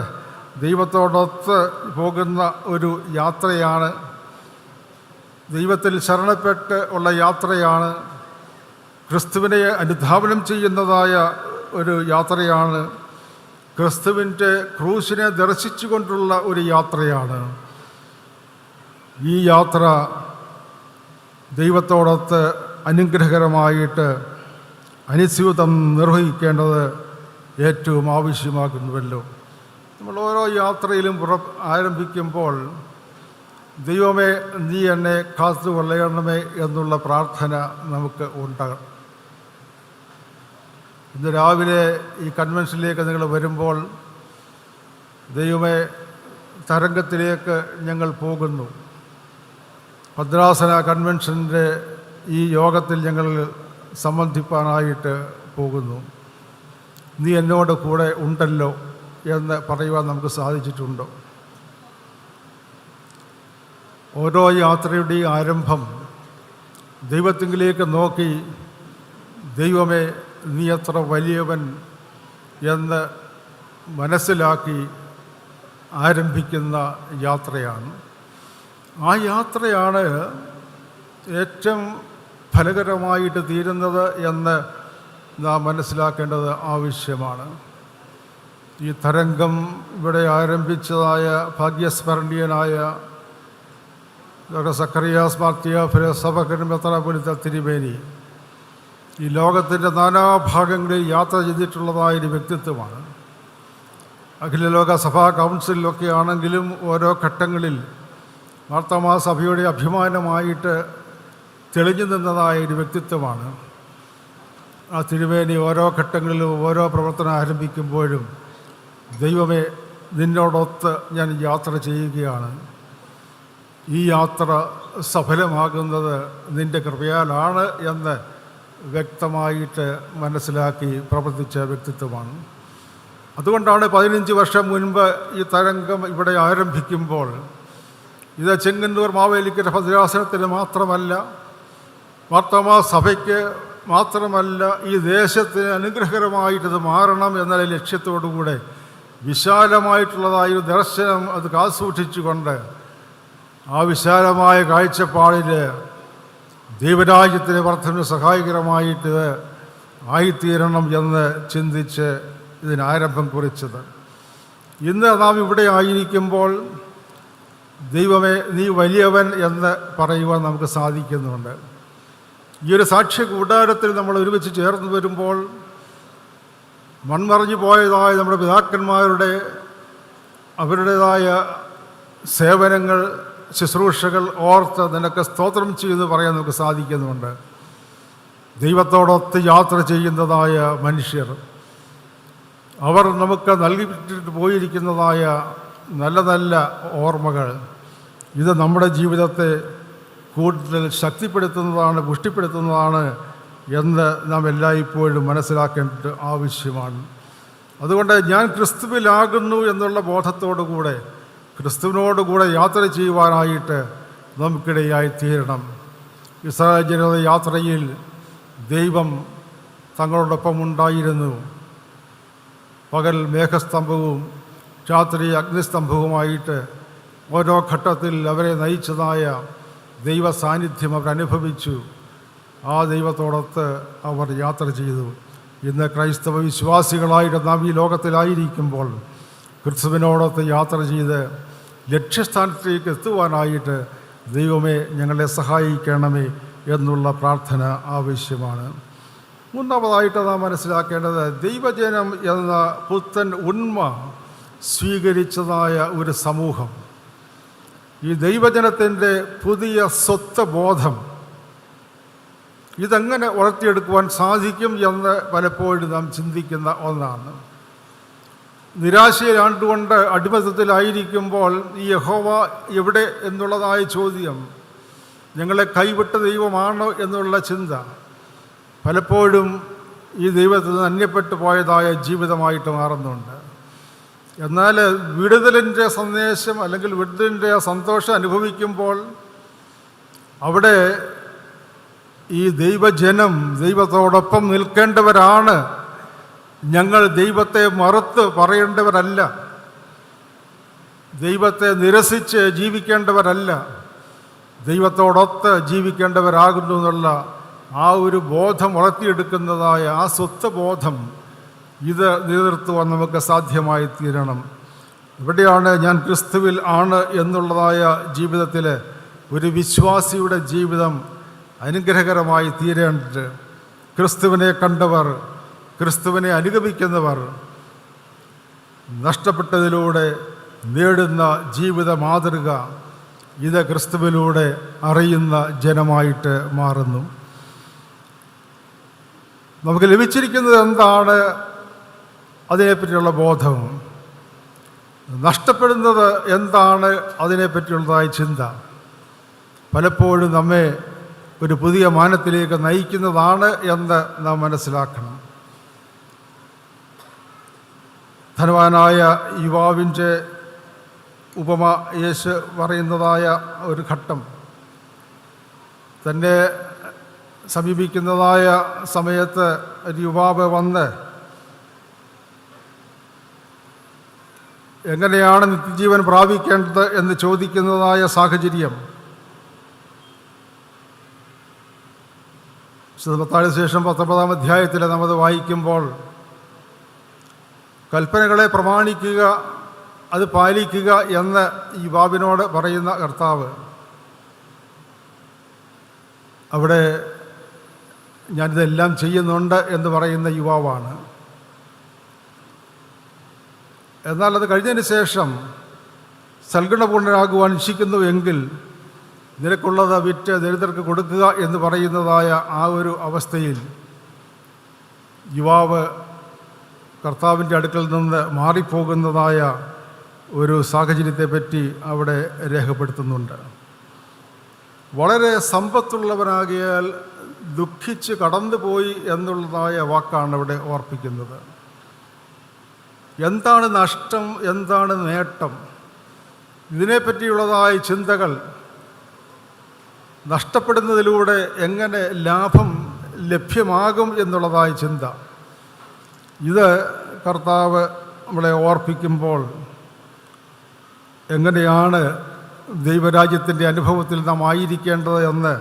ദൈവത്തോടൊത്ത് പോകുന്ന ഒരു യാത്രയാണ്. ദൈവത്തിൽ ശരണപ്പെട്ട് ഉള്ള യാത്രയാണ്. ക്രിസ്തുവിനെ അനുധാവനം ചെയ്യുന്നതായ ഒരു യാത്രയാണ്. ക്രിസ്തുവിൻ്റെ ക്രൂശിനെ ദർശിച്ചുകൊണ്ടുള്ള ഒരു യാത്രയാണ്. ഈ യാത്ര ദൈവത്തോടൊത്ത് അനുഗ്രഹകരമായിട്ട് അനുസ്യൂതം നിർവഹിക്കേണ്ടത് ഏറ്റവും ആവശ്യമാകുന്നുവല്ലോ. നമ്മൾ ഓരോ യാത്രയിലും ആരംഭിക്കുമ്പോൾ ദൈവമേ നീ എന്നെ കാത്തുകൊള്ളണമേ എന്നുള്ള പ്രാർത്ഥന നമുക്ക് ഉണ്ടാകും. ഇന്ന് രാവിലെ ഈ കൺവെൻഷനിലേക്ക് നിങ്ങൾ വരുമ്പോൾ ദൈവമേ തരംഗത്തിലേക്ക് ഞങ്ങൾ പോകുന്നു. ഭദ്രാസന കൺവെൻഷൻ്റെ ഈ യോഗത്തിൽ ഞങ്ങൾ സംബന്ധിപ്പാനായിട്ട് പോകുന്നു. നീ എന്നോട് കൂടെ ഉണ്ടല്ലോ എന്ന് പറയുവാൻ നമുക്ക് സാധിച്ചിട്ടുണ്ടോ? ഓരോ യാത്രയുടെയും ആരംഭം ദൈവത്തിങ്കിലേക്ക് നോക്കി ദൈവമേ നീ എത്ര വലിയവൻ എന്ന് മനസ്സിലാക്കി ആരംഭിക്കുന്ന യാത്രയാണ്. ആ യാത്രയാണ് ഏറ്റവും ഫലകരമായിട്ട് തീരുന്നത് എന്ന് നാം മനസ്സിലാക്കേണ്ടത് ആവശ്യമാണ്. ഈ തരംഗം ഇവിടെ ആരംഭിച്ചതായ ഭാഗ്യസ്മരണീയനായ ഡോക്ടർ സക്കറിയാസ് മാർ മെത്രാപ്പൊലീത്ത തിരുമേനി ഈ ലോകത്തിൻ്റെ നാനാഭാഗങ്ങളിൽ യാത്ര ചെയ്തിട്ടുള്ളതായൊരു വ്യക്തിത്വമാണ്. അഖില ലോക സഭാ കൗൺസിലൊക്കെ ആണെങ്കിലും ഓരോ ഘട്ടങ്ങളിൽ മാർത്തോമാ സഭയുടെ അഭിമാനമായിട്ട് തെളിഞ്ഞു നിന്നതായ ഒരു വ്യക്തിത്വമാണ്. ആ തിരുമേനി ഓരോ ഘട്ടങ്ങളിലും ഓരോ പ്രവർത്തനം ആരംഭിക്കുമ്പോഴും ദൈവമേ നിന്നോടൊത്ത് ഞാൻ യാത്ര ചെയ്യുകയാണ്, ഈ യാത്ര സഫലമാകുന്നത് നിൻ്റെ കൃപയാലാണ് എന്ന് വ്യക്തമായിട്ട് മനസ്സിലാക്കി പ്രവർത്തിച്ച വ്യക്തിത്വമാണ്. അതുകൊണ്ടാണ് 15 വർഷം മുൻപ് ഈ തരംഗം ഇവിടെ ആരംഭിക്കുമ്പോൾ ഇത് ചെങ്ങന്നൂർ മാവേലിക്കര ഭദ്രാസനത്തിന് മാത്രമല്ല, മാർത്തോമാ സഭയ്ക്ക് മാത്രമല്ല, ഈ ദേശത്തിന് അനുഗ്രഹകരമായിട്ടത് മാറണം എന്ന ലക്ഷ്യത്തോടുകൂടെ വിശാലമായിട്ടുള്ളതായൊരു ദർശനം അത് കാസൂക്ഷിച്ചുകൊണ്ട് ആ വിശാലമായ കാഴ്ചപ്പാടിൽ ദൈവരാജ്യത്തിന് വർദ്ധന സഹായകരമായിട്ട് ആയിത്തീരണം എന്ന് ചിന്തിച്ച് ഇതിനാരംഭം കുറിച്ചത്. ഇന്ന് നാം ഇവിടെ ആയിരിക്കുമ്പോൾ ദൈവമേ നീ വലിയവൻ എന്ന് പറയുവാൻ നമുക്ക് സാധിക്കുന്നുണ്ട്. ഈ ഒരു സാക്ഷ്യ കൂടാരത്തിൽ നമ്മൾ ഒരുമിച്ച് ചേർന്ന് വരുമ്പോൾ മൺമറഞ്ഞു പോയതായ നമ്മുടെ പിതാക്കന്മാരുടെ അവരുടേതായ സേവനങ്ങൾ ശുശ്രൂഷകൾ ഓർത്ത് നിനക്ക് സ്തോത്രം ചെയ്ത് പറയാൻ നമുക്ക് സാധിക്കുന്നുണ്ട്. ദൈവത്തോടൊത്ത് യാത്ര ചെയ്യുന്നതായ മനുഷ്യർ, അവർ നമുക്ക് നൽകിയിട്ട് പോയിരിക്കുന്നതായ നല്ല നല്ല ഓർമ്മകൾ, ഇത് നമ്മുടെ ജീവിതത്തെ കൂടുതൽ ശക്തിപ്പെടുത്തുന്നതാണ്, പുഷ്ടിപ്പെടുത്തുന്നതാണ് എന്ന് നാം എല്ലായ്പ്പോഴും മനസ്സിലാക്കേണ്ടത് ആവശ്യമാണ്. അതുകൊണ്ട് ഞാൻ ക്രിസ്തുവിലാകുന്നു എന്നുള്ള ബോധത്തോടു കൂടെ ക്രിസ്തുവിനോടുകൂടെ യാത്ര ചെയ്യുവാനായിട്ട് നമുക്കിടയായി തീരണം. ഇസ്രായേൽ ജനത യാത്രയിൽ ദൈവം തങ്ങളോടൊപ്പം ഉണ്ടായിരുന്നു. പകൽ മേഘസ്തംഭവും രാത്രി അഗ്നിസ്തംഭവുമായിട്ട് ഓരോ ഘട്ടത്തിൽ അവരെ നയിച്ചതായ ദൈവ സാന്നിധ്യം അവരനുഭവിച്ചു. ആ ദൈവത്തോടൊത്ത് അവർ യാത്ര ചെയ്തു. ഇന്ന് ക്രൈസ്തവ വിശ്വാസികളായിട്ട് നാം ഈ ലോകത്തിലായിരിക്കുമ്പോൾ ക്രിസ്തുവിനോടൊത്ത് യാത്ര ചെയ്ത് ലക്ഷ്യസ്ഥാനത്തേക്ക് എത്തുവാനായിട്ട് ദൈവമേ ഞങ്ങളെ സഹായിക്കണമേ എന്നുള്ള പ്രാർത്ഥന ആവശ്യമാണ്. മൂന്നാമതായിട്ട് നാം മനസ്സിലാക്കേണ്ടത് ദൈവജനം എന്ന പുത്തൻ ഉണ്മ സ്വീകരിച്ചതായ ഒരു സമൂഹം, ഈ ദൈവജനത്തിൻ്റെ പുതിയ സ്വത്വബോധം ഇതെങ്ങനെ വളർത്തിയെടുക്കുവാൻ സാധിക്കും എന്ന് പലപ്പോഴും നാം ചിന്തിക്കുന്ന ഒന്നാണ്. നിരാശയിലാണ്ടുകൊണ്ട് അടിമത്തത്തിലായിരിക്കുമ്പോൾ ഈ യഹോവ എവിടെ എന്നുള്ളതായ ചോദ്യം, ഞങ്ങളെ കൈവിട്ട ദൈവമാണോ എന്നുള്ള ചിന്ത പലപ്പോഴും ഈ ദൈവത്തിൽ നിന്ന് അന്യപ്പെട്ടു പോയതായ ജീവിതമായിട്ട് മാറുന്നുണ്ട്. എന്നാൽ വിടുതലിൻ്റെ സന്ദേശം അല്ലെങ്കിൽ വിടുതലിൻ്റെ സന്തോഷം അനുഭവിക്കുമ്പോൾ അവിടെ ഈ ദൈവജനം ദൈവത്തോടൊപ്പം നിൽക്കേണ്ടവരാണ്. ഞങ്ങൾ ദൈവത്തെ മറുത്ത് പറയേണ്ടവരല്ല, ദൈവത്തെ നിരസിച്ച് ജീവിക്കേണ്ടവരല്ല, ദൈവത്തോടൊത്ത് ജീവിക്കേണ്ടവരാകുന്നു എന്നുള്ള ആ ഒരു ബോധം വളർത്തിയെടുക്കുന്നതായ ആ സ്വത്വബോധം ഇത് നിലനിർത്തുവാൻ നമുക്ക് സാധ്യമായി തീരണം. ഇവിടെയാണ് ഞാൻ ക്രിസ്തുവിൽ ആണ് എന്നുള്ളതായ ജീവിതത്തിൽ ഒരു വിശ്വാസിയുടെ ജീവിതം അനുഗ്രഹകരമായി തീരേണ്ടത്. ക്രിസ്തുവിനെ കണ്ടവർ, ക്രിസ്തുവിനെ അനുഗമിക്കുന്നവർ നഷ്ടപ്പെട്ടതിലൂടെ നേടുന്ന ജീവിത മാതൃക ഇത് ക്രിസ്തുവിലൂടെ അറിയുന്ന ജനമായിട്ട് മാറുന്നു. നമുക്ക് ലഭിച്ചിരിക്കുന്നത് എന്താണ്? അതിനെപ്പറ്റിയുള്ള ബോധം. നഷ്ടപ്പെടുന്നത് എന്താണ്? അതിനെപ്പറ്റിയുള്ളതായ ചിന്ത പലപ്പോഴും നമ്മെ ഒരു പുതിയ മാനത്തിലേക്ക് നയിക്കുന്നതാണ് എന്ന് നാം മനസ്സിലാക്കണം. ധനവാനായ യുവാവിൻ്റെ ഉപമ യേശു പറയുന്നതായ ഒരു ഘട്ടം, തന്നെ സമീപിക്കുന്നതായ സമയത്ത് ഒരു യുവാവ് വന്ന് എങ്ങനെയാണ് നിത്യജീവൻ പ്രാപിക്കേണ്ടത് എന്ന് ചോദിക്കുന്നതായ സാഹചര്യം. മത്തായിയുടെ സുവിശേഷം 19-ാം അധ്യായത്തിൽ നമ്മത് വായിക്കുമ്പോൾ കൽപ്പനകളെ പ്രമാണിക്കുക, അത് പാലിക്കുക എന്ന് യുവാവിനോട് പറയുന്ന കർത്താവ് അവിടെ ഞാനിതെല്ലാം ചെയ്യുന്നുണ്ട് എന്ന് പറയുന്ന യുവാവാണ്. എന്നാൽ അത് കഴിഞ്ഞതിന് ശേഷം സൽഗുണപൂർണ്ണരാകുവാൻ ഇച്ഛിക്കുന്നുവെങ്കിൽ നിനക്കുള്ളത് വിറ്റ് ദരിദ്രർക്ക് കൊടുക്കുക എന്ന് പറയുന്നതായ ആ ഒരു അവസ്ഥയിൽ യുവാവ് കർത്താവിൻ്റെ അടുക്കൽ നിന്ന് മാറിപ്പോകുന്നതായ ഒരു സാഹചര്യത്തെപ്പറ്റി അവിടെ രേഖപ്പെടുത്തുന്നുണ്ട്. വളരെ സമ്പത്തുള്ളവനാകിയാൽ ദുഃഖിച്ച് കടന്നുപോയി എന്നുള്ളതായ വാക്കാണ് അവിടെ ഓർപ്പിക്കുന്നത്. എന്താണ് നഷ്ടം, എന്താണ് നേട്ടം, ഇതിനെപ്പറ്റിയുള്ളതായ ചിന്തകൾ, നഷ്ടപ്പെടുന്നതിലൂടെ എങ്ങനെ ലാഭം ലഭ്യമാകും എന്നുള്ളതായ ചിന്ത, ഇത് കർത്താവ് നമ്മളെ ഓർപ്പിക്കുമ്പോൾ എങ്ങനെയാണ് ദൈവരാജ്യത്തിൻ്റെ അനുഭവത്തിൽ നാം ആയിരിക്കേണ്ടത് എന്ന്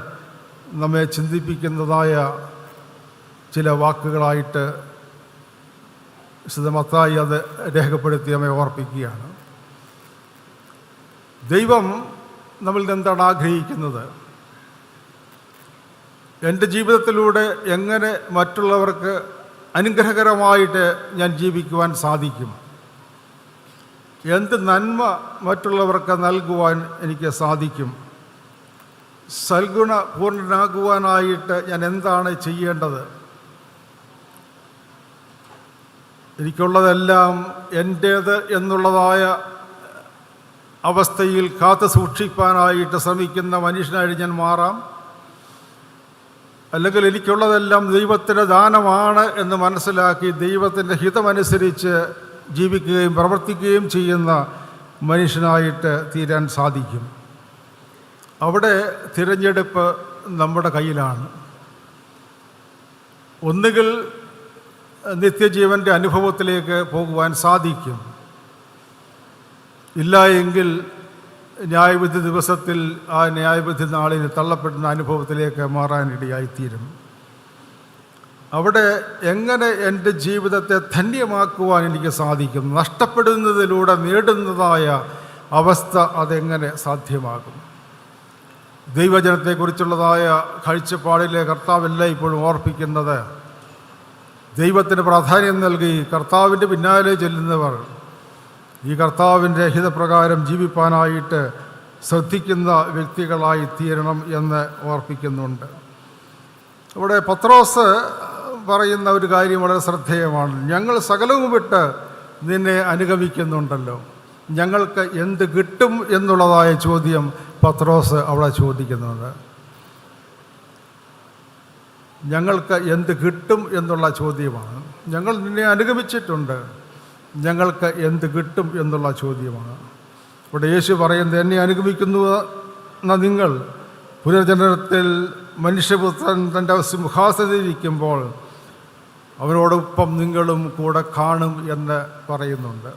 നമ്മെ ചിന്തിപ്പിക്കുന്നതായ ചില വാക്കുകളായിട്ട് വിശുദ്ധ മത്തായി അത് രേഖപ്പെടുത്തി നമ്മെ ഓർപ്പിക്കുകയാണ്. ദൈവം നമ്മളിൽ നിന്ന് എന്താണ് ആഗ്രഹിക്കുന്നത്? എൻ്റെ ജീവിതത്തിലൂടെ എങ്ങനെ മറ്റുള്ളവർക്ക് അനുഗ്രഹകരമായിട്ട് ഞാൻ ജീവിക്കുവാൻ സാധിക്കും? എന്ത് നന്മ മറ്റുള്ളവർക്ക് നൽകുവാൻ എനിക്ക് സാധിക്കും? സൽഗുണപൂർണ്ണനാകുവാനായിട്ട് ഞാൻ എന്താണ് ചെയ്യേണ്ടത്? എനിക്കുള്ളതെല്ലാം എൻ്റേത് എന്നുള്ളതായ അവസ്ഥയിൽ കാത്തു സൂക്ഷിക്കാനായിട്ട് ശ്രമിക്കുന്ന മനുഷ്യനായിട്ട് ഞാൻ മാറാം, അല്ലെങ്കിൽ എനിക്കുള്ളതെല്ലാം ദൈവത്തിൻ്റെ ദാനമാണ് എന്ന് മനസ്സിലാക്കി ദൈവത്തിൻ്റെ ഹിതമനുസരിച്ച് ജീവിക്കുകയും പ്രവർത്തിക്കുകയും ചെയ്യുന്ന മനുഷ്യനായിട്ട് തീരാൻ സാധിക്കും. അവിടെ തിരഞ്ഞെടുപ്പ് നമ്മുടെ കയ്യിലാണ്. ഒന്നുകിൽ നിത്യജീവൻ്റെ അനുഭവത്തിലേക്ക് പോകുവാൻ സാധിക്കും, ഇല്ല എങ്കിൽ ന്യായവിധി ദിവസത്തിൽ ആ ന്യായവിധി നാളിൽ തള്ളപ്പെടുന്ന അനുഭവത്തിലേക്ക് മാറാനിടയായിത്തീരും. അവിടെ എങ്ങനെ എൻ്റെ ജീവിതത്തെ ധന്യമാക്കുവാൻ എനിക്ക് സാധിക്കും? നഷ്ടപ്പെടുന്നതിലൂടെ നേടുന്നതായ അവസ്ഥ അതെങ്ങനെ സാധ്യമാകും? ദൈവജനത്തെക്കുറിച്ചുള്ളതായ കാഴ്ചപ്പാടിലെ കർത്താവെല്ലാം ഇപ്പോഴും ഓർപ്പിക്കുന്നത്, ദൈവത്തിന് പ്രാധാന്യം നൽകി കർത്താവിൻ്റെ പിന്നാലെ ചെല്ലുന്നവർ ഈ കർത്താവിൻ്റെ ഹിതപ്രകാരം ജീവിപ്പാനായിട്ട് ശ്രദ്ധിക്കുന്ന വ്യക്തികളായി തീരണം എന്ന് ഓർപ്പിക്കുന്നുണ്ട്. അവിടെ പത്രോസ് പറയുന്ന ഒരു കാര്യം വളരെ ശ്രദ്ധേയമാണ്. ഞങ്ങൾ സകലവും വിട്ട് നിന്നെ അനുഗമിക്കുന്നുണ്ടല്ലോ, ഞങ്ങൾക്ക് എന്ത് കിട്ടും എന്നുള്ളതായ ചോദ്യം പത്രോസ് അവിടെ ചോദിക്കുന്നുണ്ട്. ഞങ്ങൾക്ക് എന്ത് കിട്ടും എന്നുള്ള ചോദ്യമാണ്. ഞങ്ങൾ നിന്നെ അനുഗമിച്ചിട്ടുണ്ട്, ഞങ്ങൾക്ക് എന്ത് കിട്ടും എന്നുള്ള ചോദ്യമാണ്. ഇവിടെ യേശു പറയുന്നത്, എന്നെ അനുഗമിക്കുന്നു എന്ന നിങ്ങൾ പുനർജനനത്തിൽ മനുഷ്യപുത്രൻ തൻ്റെ സിംഹാസനത്തിലിരിക്കുമ്പോൾ അവരോടൊപ്പം നിങ്ങളും കൂടെ കാണും എന്ന് പറയുന്നുണ്ട്.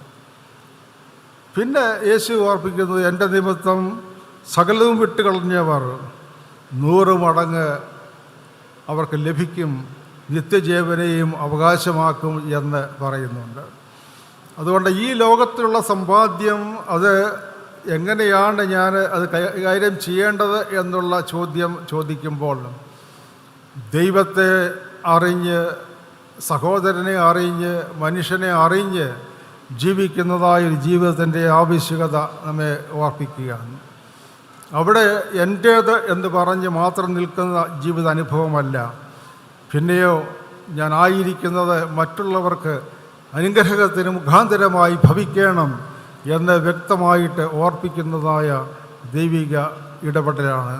പിന്നെ യേശു ഓർപ്പിക്കുന്നത്, എൻ്റെ നിമിത്തം സകലവും വിട്ടുകളഞ്ഞവർ 100 മടങ്ങ് അവർക്ക് ലഭിക്കും, നിത്യജീവനെയും അവകാശമാക്കും എന്ന് പറയുന്നുണ്ട്. അതുകൊണ്ട് ഈ ലോകത്തിലുള്ള സമ്പാദ്യം അത് എങ്ങനെയാണ് ഞാൻ അത് കൈകാര്യം ചെയ്യേണ്ടത് എന്നുള്ള ചോദ്യം ചോദിക്കുമ്പോൾ, ദൈവത്തെ അറിഞ്ഞ്, സഹോദരനെ അറിഞ്ഞ്, മനുഷ്യനെ അറിഞ്ഞ് ജീവിക്കുന്നതായ ഒരു ജീവിതത്തിൻ്റെ ആവശ്യകത നമ്മെ ഓർപ്പിക്കുകയാണ്. അവിടെ എൻ്റേത് എന്ന് പറഞ്ഞ് മാത്രം നിൽക്കുന്ന ജീവിതാനുഭവമല്ല, പിന്നെയോ ഞാൻ ആയിരിക്കുന്നത് മറ്റുള്ളവർക്ക് അനുഗ്രഹത്തിന് മുഖാന്തരമായി ഭവിക്കണം എന്ന് വ്യക്തമായിട്ട് ഓർപ്പിക്കുന്നതായ ദൈവിക ഇടപെടലാണ്.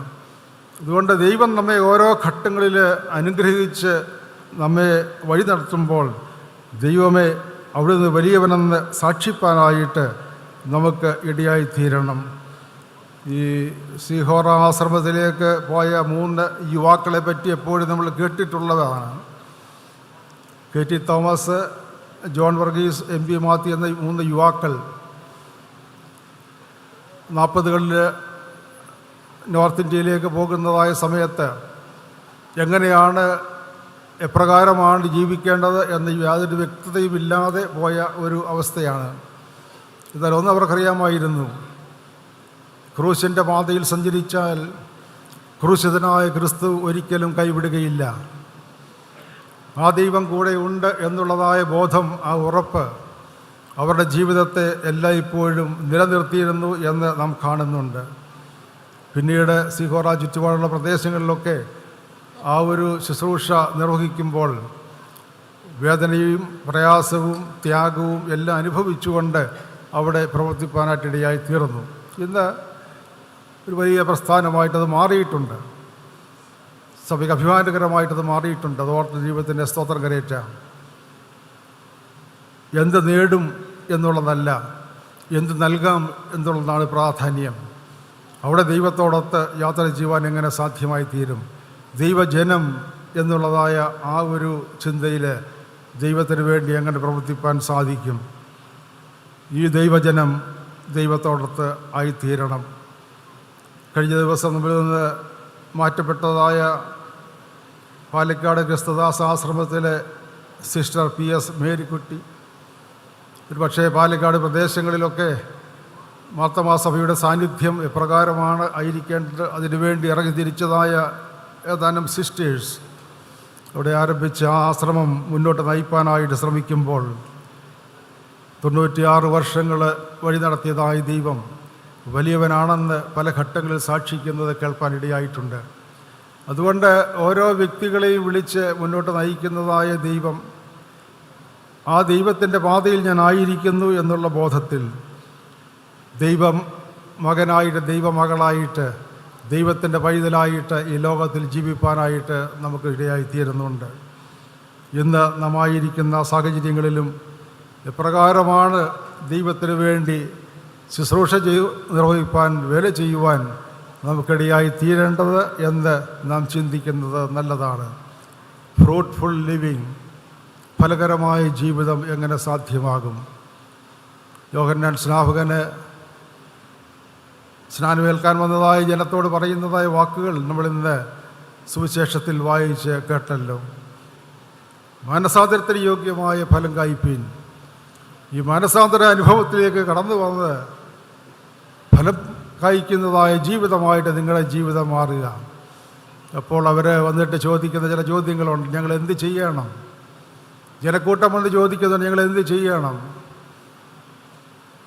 അതുകൊണ്ട് ദൈവം നമ്മെ ഓരോ ഘട്ടങ്ങളിൽ അനുഗ്രഹിച്ച് നമ്മെ വഴി നടത്തുമ്പോൾ ദൈവമേ അവിടുന്ന് വലിയവനെന്ന് സാക്ഷിപ്പാനായിട്ട് നമുക്ക് ഇടയായിത്തീരണം. ഈ സീഹോറ ആശ്രമത്തിലേക്ക് പോയ 3 യുവാക്കളെ പറ്റി എപ്പോഴും നമ്മൾ കേട്ടിട്ടുള്ളതാണ്. K T Thomas, John Varghese, M P Mathew എന്ന 3 യുവാക്കൾ 40കളിൽ നോർത്ത് ഇന്ത്യയിലേക്ക് പോകുന്നതായ സമയത്ത് എങ്ങനെയാണ് എപ്രകാരമാണ് ജീവിക്കേണ്ടത് എന്ന് യാതൊരു വ്യക്തതയുമില്ലാതെ പോയ ഒരു അവസ്ഥയാണ്. എന്നാൽ ഒന്ന് അവർക്കറിയാമായിരുന്നു, ക്രൂശിൻ്റെ പാതയിൽ സഞ്ചരിച്ചാൽ ക്രൂശിതനായ ക്രിസ്തു ഒരിക്കലും കൈവിടുകയില്ല. ആ ദൈവം കൂടെ ഉണ്ട് എന്നുള്ളതായ ബോധം, ആ ഉറപ്പ് അവരുടെ ജീവിതത്തെ എല്ലായ്പ്പോഴും നിലനിർത്തിയിരുന്നു എന്ന് നാം കാണുന്നുണ്ട്. പിന്നീട് സീഹോറ ചുറ്റുപാടുള്ള പ്രദേശങ്ങളിലൊക്കെ ആ ഒരു ശുശ്രൂഷ നിർവഹിക്കുമ്പോൾ വേദനയും പ്രയാസവും ത്യാഗവും എല്ലാം അനുഭവിച്ചുകൊണ്ട് അവിടെ പ്രവർത്തിപ്പാനായിട്ടിടയായി തീർന്നു. ഇന്ന് ഒരു വലിയ പ്രസ്ഥാനമായിട്ടത് മാറിയിട്ടുണ്ട്, സഭയ്ക്ക് അഭിമാനകരമായിട്ടത് മാറിയിട്ടുണ്ട്. അതോർത്ത് ജീവിതത്തിൻ്റെ സ്തോത്രം കരയേറ്റ. എന്ത് നേടും എന്നുള്ളതല്ല, എന്ത് നൽകാം എന്നുള്ളതാണ് പ്രാധാന്യം. അവിടെ ദൈവത്തോടൊത്ത് യാത്ര ചെയ്യുവാൻ എങ്ങനെ സാധ്യമായി തീരും? ദൈവജനം എന്നുള്ളതായ ആ ഒരു ചിന്തയിൽ ദൈവത്തിന് വേണ്ടി എങ്ങനെ പ്രവർത്തിപ്പാൻ സാധിക്കും? ഈ ദൈവജനം ദൈവത്തോടൊത്ത് ആയിത്തീരണം. കഴിഞ്ഞ ദിവസം നമ്മിൽ നിന്ന് മാറ്റപ്പെട്ടതായ പാലക്കാട് ക്രിസ്തുദാസ് ആശ്രമത്തിലെ സിസ്റ്റർ PS മേരിക്കുട്ടി, ഒരു പക്ഷേ പാലക്കാട് പ്രദേശങ്ങളിലൊക്കെ മാർത്തമാസഭയുടെ സാന്നിധ്യം എപ്രകാരമാണ് ആയിരിക്കേണ്ടത് അതിനുവേണ്ടി ഇറങ്ങി തിരിച്ചതായ ഏതാനും സിസ്റ്റേഴ്സ് അവിടെ ആരംഭിച്ച ആ ആശ്രമം മുന്നോട്ട് നയിപ്പാനായിട്ട് ശ്രമിക്കുമ്പോൾ 96 വർഷങ്ങൾ വഴി നടത്തിയതായ ദൈവം വലിയവനാണെന്ന് പല ഘട്ടങ്ങളിൽ സാക്ഷിക്കുന്നത് കേൾപ്പാനിടയായിട്ടുണ്ട്. അതുകൊണ്ട് ഓരോ വ്യക്തികളെയും വിളിച്ച് മുന്നോട്ട് നയിക്കുന്നതായ ദൈവം, ആ ദൈവത്തിൻ്റെ പാതയിൽ ഞാൻ ആയിരിക്കുന്നു എന്നുള്ള ബോധത്തിൽ ദൈവം മകനായിട്ട്, ദൈവമകളായിട്ട്, ദൈവത്തിൻ്റെ പൈതലായിട്ട് ഈ ലോകത്തിൽ ജീവിപ്പാനായിട്ട് നമുക്ക് ഇടയായിത്തീരുന്നുണ്ട്. ഇന്ന് നാം ആയിരിക്കുന്ന സാഹചര്യങ്ങളിലും എപ്രകാരമാണ് ദൈവത്തിന് വേണ്ടി ശുശ്രൂഷ നിർവഹിപ്പാൻ, വേല ചെയ്യുവാൻ നമുക്കിടയായി തീരേണ്ടത് എന്ന് നാം ചിന്തിക്കുന്നത് നല്ലതാണ്. ഫ്രൂട്ട്ഫുൾ ലിവിങ്, ഫലകരമായ ജീവിതം എങ്ങനെ സാധ്യമാകും? യോഹന്നാൻ സ്നാപകന് സ്നാനമേൽക്കാൻ വന്നതായ ജനത്തോട് പറയുന്നതായ വാക്കുകൾ നമ്മളിന്ന് സുവിശേഷത്തിൽ വായിച്ച് കേട്ടല്ലോ. മാനസാന്തരത്തിന് യോഗ്യമായ ഫലം കായ്പീൻ. ഈ മാനസാന്തര അനുഭവത്തിലേക്ക് കടന്നു വന്ന് ഫലം കായ്ക്കുന്നതായ ജീവിതമായിട്ട് നിങ്ങളുടെ ജീവിതം മാറുക. അപ്പോൾ അവർ വന്നിട്ട് ചോദിക്കുന്ന ചില ചോദ്യങ്ങളുണ്ട്. ഞങ്ങൾ എന്ത് ചെയ്യണം? ജനക്കൂട്ടം വന്ന് ചോദിക്കുന്നുണ്ട്, ഞങ്ങൾ എന്ത് ചെയ്യണം?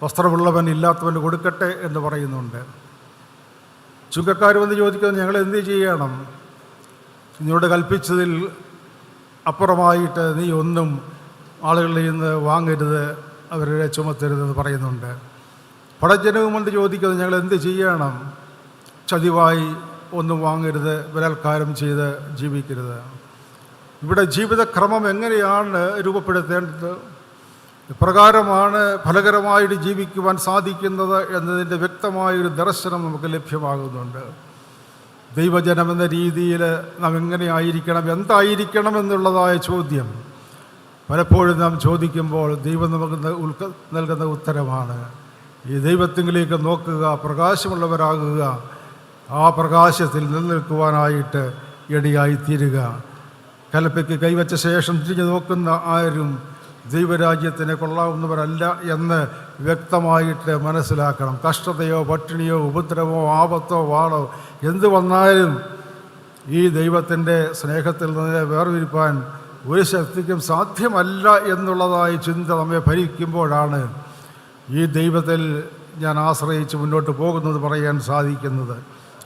വസ്ത്രമുള്ളവൻ ഇല്ലാത്തവന് കൊടുക്കട്ടെ എന്ന് പറയുന്നുണ്ട്. ചുങ്കക്കാർ വന്ന് ചോദിക്കുന്നത്, ഞങ്ങൾ എന്ത് ചെയ്യണം? നിന്നോട് കൽപ്പിച്ചതിൽ അപ്പുറമായിട്ട് നീ ഒന്നും ആളുകളിൽ നിന്ന് വാങ്ങരുത്, അവരുടെ ചുമത്തരുതെന്ന് പറയുന്നുണ്ട്. പടജനവും കൊണ്ട് ചോദിക്കുന്നത്, ഞങ്ങൾ എന്ത് ചെയ്യണം? ചതിവായി ഒന്നും വാങ്ങരുത്, ബലാത്കാരം ചെയ്ത് ജീവിക്കരുത്. ഇവിടെ ജീവിതക്രമം എങ്ങനെയാണ് രൂപപ്പെടുത്തേണ്ടത്, ഇപ്രകാരമാണ് ഫലകരമായിട്ട് ജീവിക്കുവാൻ സാധിക്കുന്നത് എന്നതിൻ്റെ വ്യക്തമായൊരു ദർശനം നമുക്ക് ലഭ്യമാകുന്നുണ്ട്. ദൈവജനമെന്ന രീതിയിൽ നാം എങ്ങനെ ആയിരിക്കണം, എന്തായിരിക്കണം എന്നുള്ളതായ ചോദ്യം പലപ്പോഴും നാം ചോദിക്കുമ്പോൾ ദൈവം നമുക്ക് നൽകുന്ന ഉത്തരമാണ് ഈ ദൈവത്തിലേക്ക് നോക്കുക, പ്രകാശമുള്ളവരാകുക, ആ പ്രകാശത്തിൽ നിലനിൽക്കുവാനായിട്ട് ഇടയായിത്തീരുക. കലപ്പയ്ക്ക് കൈവച്ച ശേഷം തിരിഞ്ഞു നോക്കുന്ന ആരും ദൈവരാജ്യത്തിന് കൊള്ളാവുന്നവരല്ല എന്ന് വ്യക്തമായിട്ട് മനസ്സിലാക്കണം. കഷ്ടതയോ പട്ടിണിയോ ഉപദ്രവമോ ആപത്തോ വാളോ എന്ത് വന്നാലും ഈ ദൈവത്തിൻ്റെ സ്നേഹത്തിൽ നിന്ന് വേർതിരിപ്പാൻ ഒരു ശക്തിക്കും സാധ്യമല്ല എന്നുള്ളതായ ചിന്ത നമ്മെ ഭരിക്കുമ്പോഴാണ് ഈ ദൈവത്തിൽ ഞാൻ ആശ്രയിച്ച് മുന്നോട്ട് പോകുന്നത് പറയാൻ സാധിക്കുന്നത്.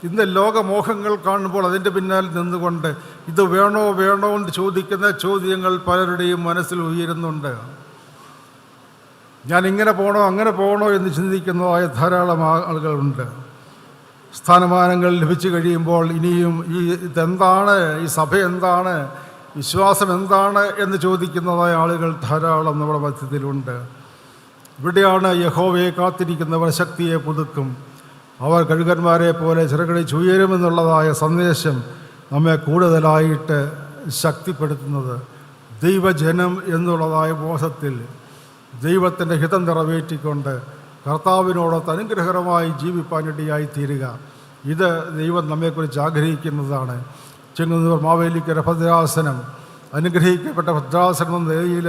ഇന്ന് ലോകമോഹങ്ങൾ കാണുമ്പോൾ അതിൻ്റെ പിന്നാലെ നിന്നുകൊണ്ട് ഇത് വേണോ വേണോ എന്ന് ചോദിക്കുന്ന ചോദ്യങ്ങൾ പലരുടെയും മനസ്സിൽ ഉയരുന്നുണ്ട്. ഞാൻ ഇങ്ങനെ പോകണോ അങ്ങനെ പോകണോ എന്ന് ചിന്തിക്കുന്നതായ ധാരാളം ആളുകളുണ്ട്. സ്ഥാനമാനങ്ങൾ ലഭിച്ചു കഴിയുമ്പോൾ ഇനിയും ഇതെന്താണ്, ഈ സഭ എന്താണ്, വിശ്വാസം എന്താണ് എന്ന് ചോദിക്കുന്നതായ ആളുകൾ ധാരാളം നമ്മുടെ മധ്യത്തിലുണ്ട്. ഇവിടെയാണ് യഹോവയെ കാത്തിരിക്കുന്നവർ ശക്തിയെ പുതുക്കും, അവർ കഴുകന്മാരെ പോലെ ചിറകടിച്ച് ഉയരുമെന്നുള്ളതായ സന്ദേശം നമ്മെ കൂടുതലായിട്ട് ശക്തിപ്പെടുത്തുന്നത്. ദൈവജനം എന്നുള്ളതായ ബോധത്തിൽ ദൈവത്തിൻ്റെ ഹിതം നിറവേറ്റിക്കൊണ്ട് കർത്താവിനോടൊത്ത് അനുഗ്രഹകരമായി ജീവിപ്പാനിടയായി തീരുക, ഇത് ദൈവം നമ്മെക്കുറിച്ച് ആഗ്രഹിക്കുന്നതാണ്. ചെങ്ങന്നൂർ മാവേലിക്കര ഭദ്രാസനം അനുഗ്രഹിക്കപ്പെട്ട ഭദ്രാസനം എന്ന നിലയിൽ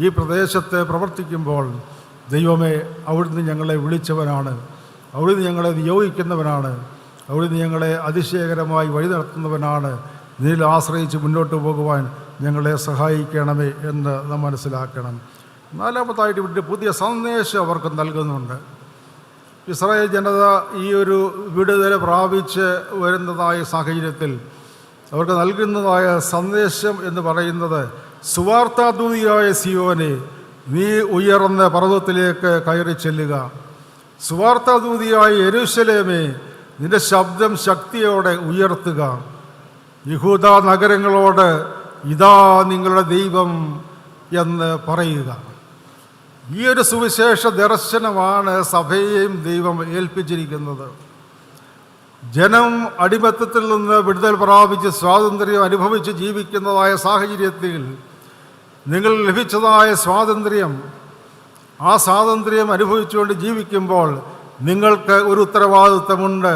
ഈ പ്രദേശത്ത് പ്രവർത്തിക്കുമ്പോൾ ദൈവമേ, അവിടുന്ന് ഞങ്ങളെ വിളിച്ചവനാണ്, അവിടുന്ന് ഞങ്ങളെ നിയോഗിക്കുന്നവനാണ്, അവിടുന്ന് ഞങ്ങളെ അതിശയകരമായി വഴി നടത്തുന്നവനാണ്. നിന്നിൽ ആശ്രയിച്ച് മുന്നോട്ട് പോകുവാൻ ഞങ്ങളെ സഹായിക്കണമേ എന്ന് നാം മനസ്സിലാക്കണം. നാലാമതായിട്ട് ഇവിടെ പുതിയ സന്ദേശം അവർക്ക് നൽകുന്നുണ്ട്. ഇസ്രായേൽ ജനത ഈ ഒരു വിടുതൽ പ്രാപിച്ച് വരുന്നതായ സാഹചര്യത്തിൽ അവർക്ക് നൽകുന്നതായ സന്ദേശം എന്ന് പറയുന്നത്, സുവാർത്താദൂതിയായ സിയോനെ, നീ ഉയർന്ന പർവ്വതത്തിലേക്ക് കയറി ചെല്ലുക. സുവാർത്താദൂതിയായ യെരൂശലേമേ, നിന്റെ ശബ്ദം ശക്തിയോടെ ഉയർത്തുക. യഹൂദ നഗരങ്ങളോട്, ഇതാ നിങ്ങളുടെ ദൈവം എന്ന് പറയുക. ഈ ഒരു സുവിശേഷ ദർശനമാണ് സഭയെയും ദൈവം ഏൽപ്പിച്ചിരിക്കുന്നത്. ജനം അടിമത്തത്തിൽ നിന്ന് വിടുതൽ പ്രാപിച്ച് സ്വാതന്ത്ര്യം അനുഭവിച്ച് ജീവിക്കുന്നതായ സാഹചര്യത്തിൽ നിങ്ങൾ ലഭിച്ചതായ സ്വാതന്ത്ര്യം, ആ സ്വാതന്ത്ര്യം അനുഭവിച്ചുകൊണ്ട് ജീവിക്കുമ്പോൾ നിങ്ങൾക്ക് ഒരു ഉത്തരവാദിത്വമുണ്ട്.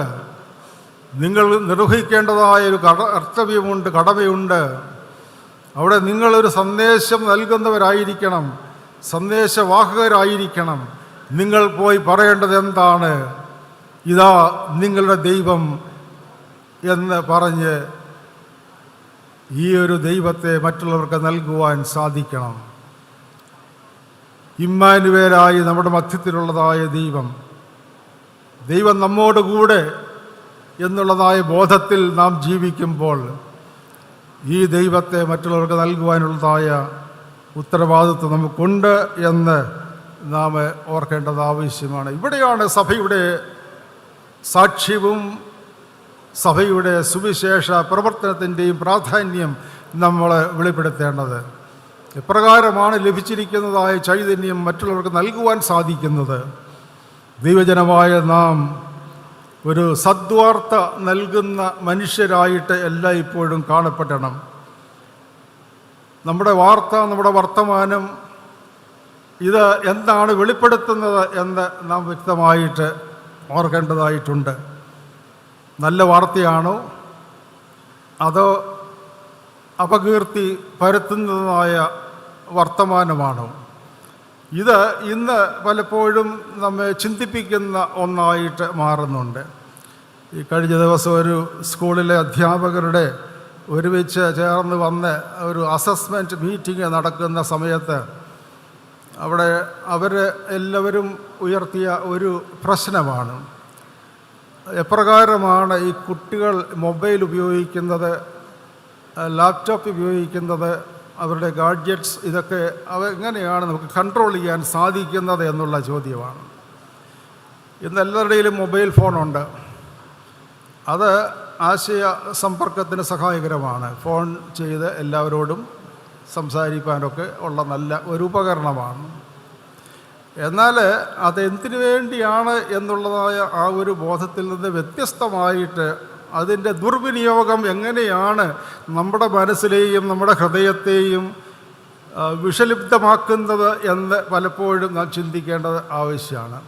നിങ്ങൾ നിർവഹിക്കേണ്ടതായ ഒരു കർത്തവ്യമുണ്ട്, കടമയുണ്ട്. അവിടെ നിങ്ങളൊരു സന്ദേശം നൽകുന്നവരായിരിക്കണം, സന്ദേശവാഹകരായിരിക്കണം. നിങ്ങൾ പോയി പറയേണ്ടത് എന്താണ്? ഇതാ നിങ്ങളുടെ ദൈവം എന്ന് പറഞ്ഞ് ഈ ഒരു ദൈവത്തെ മറ്റുള്ളവർക്ക് നൽകുവാൻ സാധിക്കണം. ഇമ്മാനുവേലായി നമ്മുടെ മധ്യത്തിലുള്ളതായ ദൈവം നമ്മോട് കൂടെ എന്നുള്ളതായ ബോധത്തിൽ നാം ജീവിക്കുമ്പോൾ ഈ ദൈവത്തെ മറ്റുള്ളവർക്ക് നൽകുവാനുള്ളതായ ഉത്തരവാദിത്വം നമുക്കുണ്ട് എന്ന് നാം ഓർക്കേണ്ടത് ആവശ്യമാണ്. ഇവിടെയാണ് സഭയുടെ സാക്ഷ്യവും സഭയുടെ സുവിശേഷ പ്രവർത്തനത്തിൻ്റെയും പ്രാധാന്യം നമ്മൾ വെളിപ്പെടുത്തേണ്ടത്. എപ്രകാരമാണ് ലഭിച്ചിരിക്കുന്നതായ ചൈതന്യം മറ്റുള്ളവർക്ക് നൽകുവാൻ സാധിക്കുന്നത്? ദൈവജനമായ നാം ഒരു സദ്വാർത്ത നൽകുന്ന മനുഷ്യരായിട്ട് എല്ലായ്പ്പോഴും കാണപ്പെടണം. നമ്മുടെ വാർത്ത, നമ്മുടെ വർത്തമാനം ഇത് എന്താണ് വെളിപ്പെടുത്തുന്നത് എന്ന് നാം വ്യക്തമായിട്ട് ഓർക്കേണ്ടതായിട്ടുണ്ട്. നല്ല വാർത്തയാണോ അതോ അപകീർത്തി പരത്തുന്നതായ വർത്തമാനമാണോ? ഇത് ഇന്ന് പലപ്പോഴും നമ്മെ ചിന്തിപ്പിക്കുന്ന ഒന്നായിട്ട് മാറുന്നുണ്ട്. ഈ കഴിഞ്ഞ ദിവസം ഒരു സ്കൂളിലെ അധ്യാപകരുടെ ഒരുമിച്ച് ചേർന്ന് വന്ന് ഒരു അസസ്മെൻറ്റ് മീറ്റിംഗ് നടക്കുന്ന സമയത്ത് അവിടെ അവർ എല്ലാവരും ഉയർത്തിയ ഒരു പ്രശ്നമാണ്, എപ്രകാരമാണ് ഈ കുട്ടികൾ മൊബൈൽ ഉപയോഗിക്കുന്നത്, ലാപ്ടോപ്പ് ഉപയോഗിക്കുന്നത്, അവരുടെ ഗാഡ്ജറ്റ്സ്, ഇതൊക്കെ എങ്ങനെയാണ് നമുക്ക് കൺട്രോൾ ചെയ്യാൻ സാധിക്കുന്നത് എന്നുള്ള ചോദ്യമാണ്. ഇന്ന് എല്ലാവരുടെയും മൊബൈൽ ഫോണുണ്ട്. അത് ആശയ സമ്പർക്കത്തിന് സഹായകരമാണ്. ഫോൺ ചെയ്ത് എല്ലാവരോടും സംസാരിക്കാനൊക്കെ ഉള്ള നല്ല ഒരു ഉപകരണമാണ്. എന്നാൽ അതെന്തിനു വേണ്ടിയാണ് എന്നുള്ളതായ ആ ഒരു ബോധത്തിൽ നിന്ന് വ്യത്യസ്തമായിട്ട് അതിൻ്റെ ദുർവിനിയോഗം എങ്ങനെയാണ് നമ്മുടെ മനസ്സിലെയും നമ്മുടെ ഹൃദയത്തെയും വിഷലിപ്തമാക്കുന്നത് എന്ന് പലപ്പോഴും നാം ചിന്തിക്കേണ്ടത് ആവശ്യമാണ്.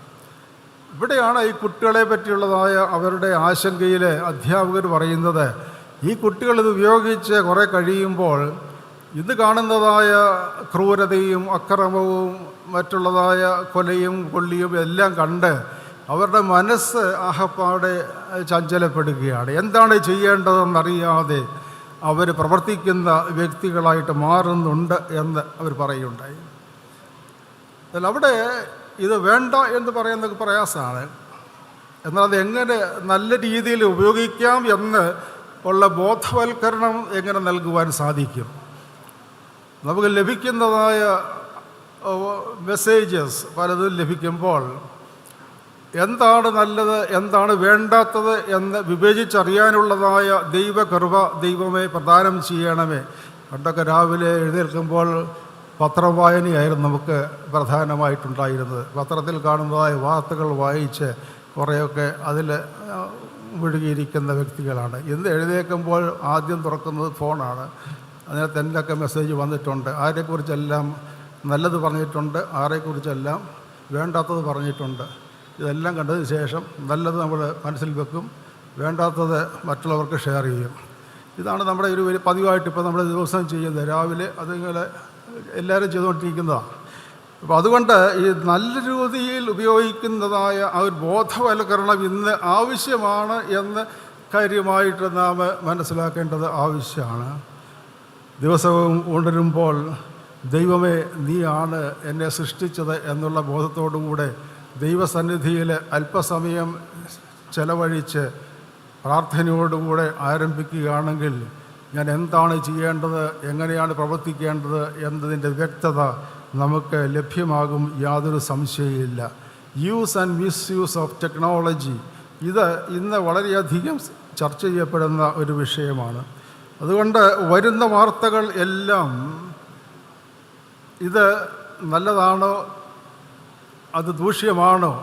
ഇവിടെയാണ് ഈ കുട്ടികളെ പറ്റിയുള്ളതായ അവരുടെ ആശങ്കയിൽ അധ്യാപകർ പറയുന്നത്, ഈ കുട്ടികളിത് ഉപയോഗിച്ച് കുറേ കഴിയുമ്പോൾ ഇത് കാണുന്നതായ ക്രൂരതയും അക്രമവും മറ്റുള്ളതായ കൊലയും കൊള്ളിയും എല്ലാം കണ്ട് അവരുടെ മനസ്സ് ആഹപ്പാടെ ചഞ്ചലപ്പെടുകയാണ്. എന്താണ് ചെയ്യേണ്ടതെന്നറിയാതെ അവർ പ്രവർത്തിക്കുന്ന വ്യക്തികളായിട്ട് മാറുന്നുണ്ട് എന്ന് അവർ പറയുകയുണ്ടായി. എന്നാൽ അവിടെ ഇത് വേണ്ട എന്ന് പറയുന്നത് പ്രയാസമാണ്. എന്നാൽ അതെങ്ങനെ നല്ല രീതിയിൽ ഉപയോഗിക്കാം എന്ന് ഉള്ള ബോധവൽക്കരണം എങ്ങനെ നൽകുവാൻ സാധിക്കും? നമുക്ക് ലഭിക്കുന്നതായ മെസ്സേജസ് പലതും ലഭിക്കുമ്പോൾ എന്താണ് നല്ലത്, എന്താണ് വേണ്ടാത്തത് എന്ന് വിവേചിച്ചറിയാനുള്ളതായ ദൈവകൃപ ദൈവമേ പ്രദാനം ചെയ്യണമേ. പണ്ടൊക്കെ രാവിലെ എഴുന്നേൽക്കുമ്പോൾ പത്രം വായനയായിരുന്നു നമുക്ക് പ്രധാനമായിട്ടുണ്ടായിരുന്നത്. പത്രത്തിൽ കാണുന്നതായ വാർത്തകൾ വായിച്ച് കുറേയൊക്കെ അതിൽ മുഴുകിയിരിക്കുന്ന വ്യക്തികളാണ്. ഇന്ന് എഴുന്നേൽക്കുമ്പോൾ ആദ്യം തുറക്കുന്നത് ഫോണാണ്. അതിനകത്ത് എന്തൊക്കെ മെസ്സേജ് വന്നിട്ടുണ്ട്, ആരെക്കുറിച്ചെല്ലാം നല്ലത് പറഞ്ഞിട്ടുണ്ട്, ആരെക്കുറിച്ചെല്ലാം വേണ്ടാത്തത് പറഞ്ഞിട്ടുണ്ട്. ഇതെല്ലാം കണ്ടതിന് ശേഷം നല്ലത് നമ്മൾ മനസ്സിൽ വെക്കും, വേണ്ടാത്തത് മറ്റുള്ളവർക്ക് ഷെയർ ചെയ്യും. ഇതാണ് നമ്മുടെ ഒരു വലിയ പതിവായിട്ട് ഇപ്പോൾ നമ്മൾ ദിവസം ചെയ്യുന്നത്. രാവിലെ അതിങ്ങനെ എല്ലാവരും ചെയ്തുകൊണ്ടിരിക്കുന്നതാണ്. അപ്പോൾ അതുകൊണ്ട് ഈ നല്ല രീതിയിൽ ഉപയോഗിക്കുന്നതായ ആ ഒരു ബോധവൽക്കരണം ഇന്ന് ആവശ്യമാണ് എന്ന് കാര്യമായിട്ട് നാം മനസ്സിലാക്കേണ്ടത് ആവശ്യമാണ്. ദിവസവും ഉണരുമ്പോൾ ദൈവമേ നീയാണ് എന്നെ സൃഷ്ടിച്ചത് എന്നുള്ള ബോധത്തോടുകൂടെ ദൈവസന്നിധിയിൽ അല്പസമയം ചെലവഴിച്ച് പ്രാർത്ഥനയോടുകൂടെ ആരംഭിക്കുകയാണെങ്കിൽ ഞാൻ എന്താണ് ചെയ്യേണ്ടത്, എങ്ങനെയാണ് പ്രവർത്തിക്കേണ്ടത് എന്നതിൻ്റെ വ്യക്തത നമുക്ക് ലഭ്യമാകും, യാതൊരു സംശയമില്ല. Use and misuse of technology, ഇത് ഇന്ന് വളരെയധികം ചർച്ച ചെയ്യപ്പെടുന്ന ഒരു വിഷയമാണ്. അതുകൊണ്ട് വരുന്ന വാർത്തകൾ എല്ലാം ഇത് നല്ലതാണോ അത് ദൂഷ്യമാണോ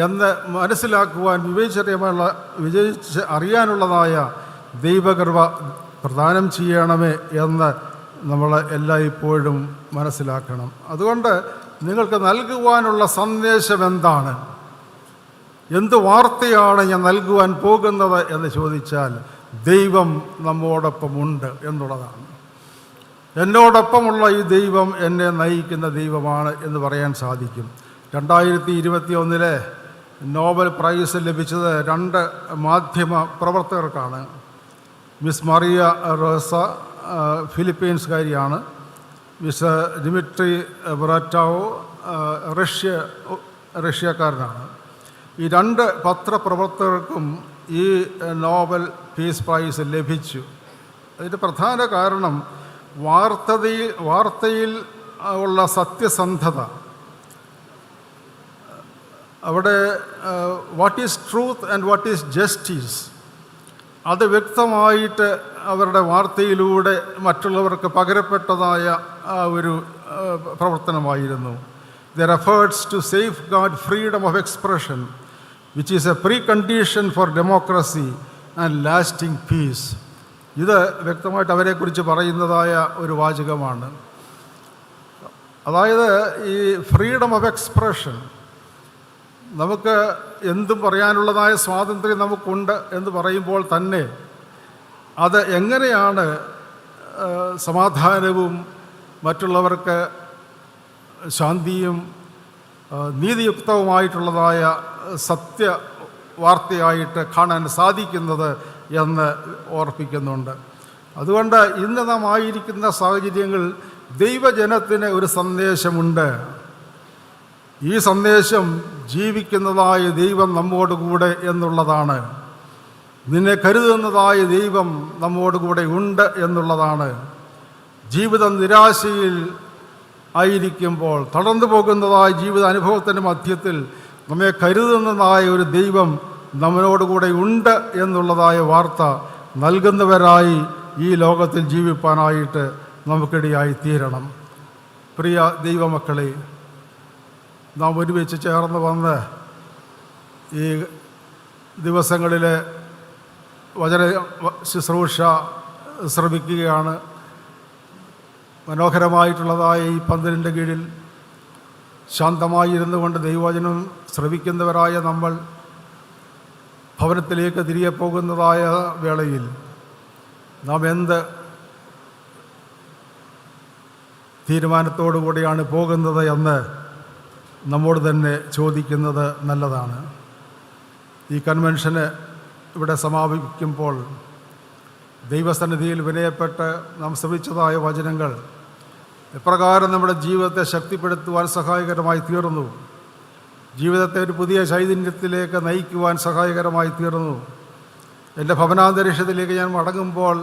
എന്ന് മനസ്സിലാക്കുവാൻ വിവേചിച്ച് അറിയാനുള്ളതായ ദൈവകൃപ പ്രദാനം ചെയ്യണമേ എന്ന് നമ്മൾ എല്ലായ്പ്പോഴും മനസ്സിലാക്കണം. അതുകൊണ്ട് നിങ്ങൾക്ക് നൽകുവാനുള്ള സന്ദേശം എന്താണ്, എന്ത് വാർത്തയാണ് ഞാൻ നൽകുവാൻ പോകുന്നത് എന്ന് ചോദിച്ചാൽ ദൈവം നമ്മോടൊപ്പമുണ്ട് എന്നുള്ളതാണ്. എന്നോടൊപ്പമുള്ള ഈ ദൈവം എന്നെ നയിക്കുന്ന ദൈവമാണ് എന്ന് പറയാൻ സാധിക്കും. 2021 നോബൽ പ്രൈസ് ലഭിച്ചത് 2 മാധ്യമ പ്രവർത്തകർക്കാണ്. മിസ് മറിയ റോസ ഫിലിപ്പീൻസുകാരിയാണ്, മിസ് ഡിമിട്രി ബറാറ്റാവോ റഷ്യക്കാരനാണ്. ഈ 2 പത്രപ്രവർത്തകർക്കും ഈ നോബൽ പീസ് പ്രൈസ് ലഭിച്ചു. അതിൻ്റെ പ്രധാന കാരണം വാർത്തയിൽ ഉള്ള സത്യസന്ധത, അവിടെ what is truth and what is justice, അത് വ്യക്തമായിട്ട് അവരുടെ വാർത്തയിലൂടെ മറ്റുള്ളവർക്ക് പകരപ്പെട്ടതായ ആ ഒരു പ്രവർത്തനമായിരുന്നു. Their efforts to safeguard freedom of expression, which is a precondition for democracy and lasting peace. ഇത് വ്യക്തമായിട്ട് അവരെക്കുറിച്ച് പറയുന്നതായ ഒരു വാചകമാണ്. അതായത് ഈ ഫ്രീഡം ഓഫ് എക്സ്പ്രഷൻ, നമുക്ക് എന്തും പറയാനുള്ളതായ സ്വാതന്ത്ര്യം നമുക്കുണ്ട് എന്ന് പറയുമ്പോൾ തന്നെ അത് എങ്ങനെയാണ് സമാധാനവും മറ്റുള്ളവർക്ക് ശാന്തിയും നീതിയുക്തവുമായിട്ടുള്ളതായ സത്യവാർത്തയായിട്ട് കാണാൻ സാധിക്കുന്നത് എന്ന് ഓർപ്പിക്കുന്നുണ്ട്. അതുകൊണ്ട് ഇന്ന് നാം ആയിരിക്കുന്ന സാഹചര്യങ്ങൾ ദൈവജനത്തിന് ഒരു സന്ദേശമുണ്ട്. ഈ സന്ദേശം ജീവിക്കുന്നതായ ദൈവം നമ്മോടുകൂടെ എന്നുള്ളതാണ്. നിന്നെ കരുതുന്നതായ ദൈവം നമ്മോടുകൂടെ ഉണ്ട് എന്നുള്ളതാണ്. ജീവിത നിരാശയിൽ ആയിരിക്കുമ്പോൾ, തളർന്നു പോകുന്നതായ ജീവിത അനുഭവത്തിൻ്റെ മധ്യത്തിൽ നമ്മെ കരുതുന്നതായ ഒരു ദൈവം നമ്മളോടുകൂടെ ഉണ്ട് എന്നുള്ളതായ വാർത്ത നൽകുന്നവരായി ഈ ലോകത്തിൽ ജീവിപ്പാനായിട്ട് നമുക്കിടയായി തീരണം. പ്രിയ ദൈവമക്കളെ, നാം ഒരുമിച്ച് ചേർന്ന് വന്ന് ഈ ദിവസങ്ങളിൽ വചന ശുശ്രൂഷ ശ്രമിക്കുകയാണ്. മനോഹരമായിട്ടുള്ളതായ ഈ പന്തലിൻ്റെ കീഴിൽ ശാന്തമായിരുന്നു കൊണ്ട് ദൈവവചനം ശ്രവിക്കുന്നവരായ നമ്മൾ ഭവനത്തിലേക്ക് തിരികെ പോകുന്നതായ വേളയിൽ നാം എന്ത് തീരുമാനത്തോടു കൂടിയാണ് പോകുന്നത് എന്ന് നമ്മോട് തന്നെ ചോദിക്കുന്നത് നല്ലതാണ്. ഈ കൺവെൻഷന് ഇവിടെ സമാപിക്കുമ്പോൾ ദൈവസന്നിധിയിൽ വിനയപ്പെട്ട് നാം ശ്രമിച്ചതായ വചനങ്ങൾ എപ്രകാരം നമ്മുടെ ജീവിതത്തെ ശക്തിപ്പെടുത്തുവാൻ സഹായകരമായി തീർന്നു ജീവിതത്തെ ഒരു പുതിയ ചൈതന്യത്തിലേക്ക് നയിക്കുവാൻ സഹായകരമായി തീർന്നു. എൻ്റെ ഭവനാന്തരീക്ഷത്തിലേക്ക് ഞാൻ മടങ്ങുമ്പോൾ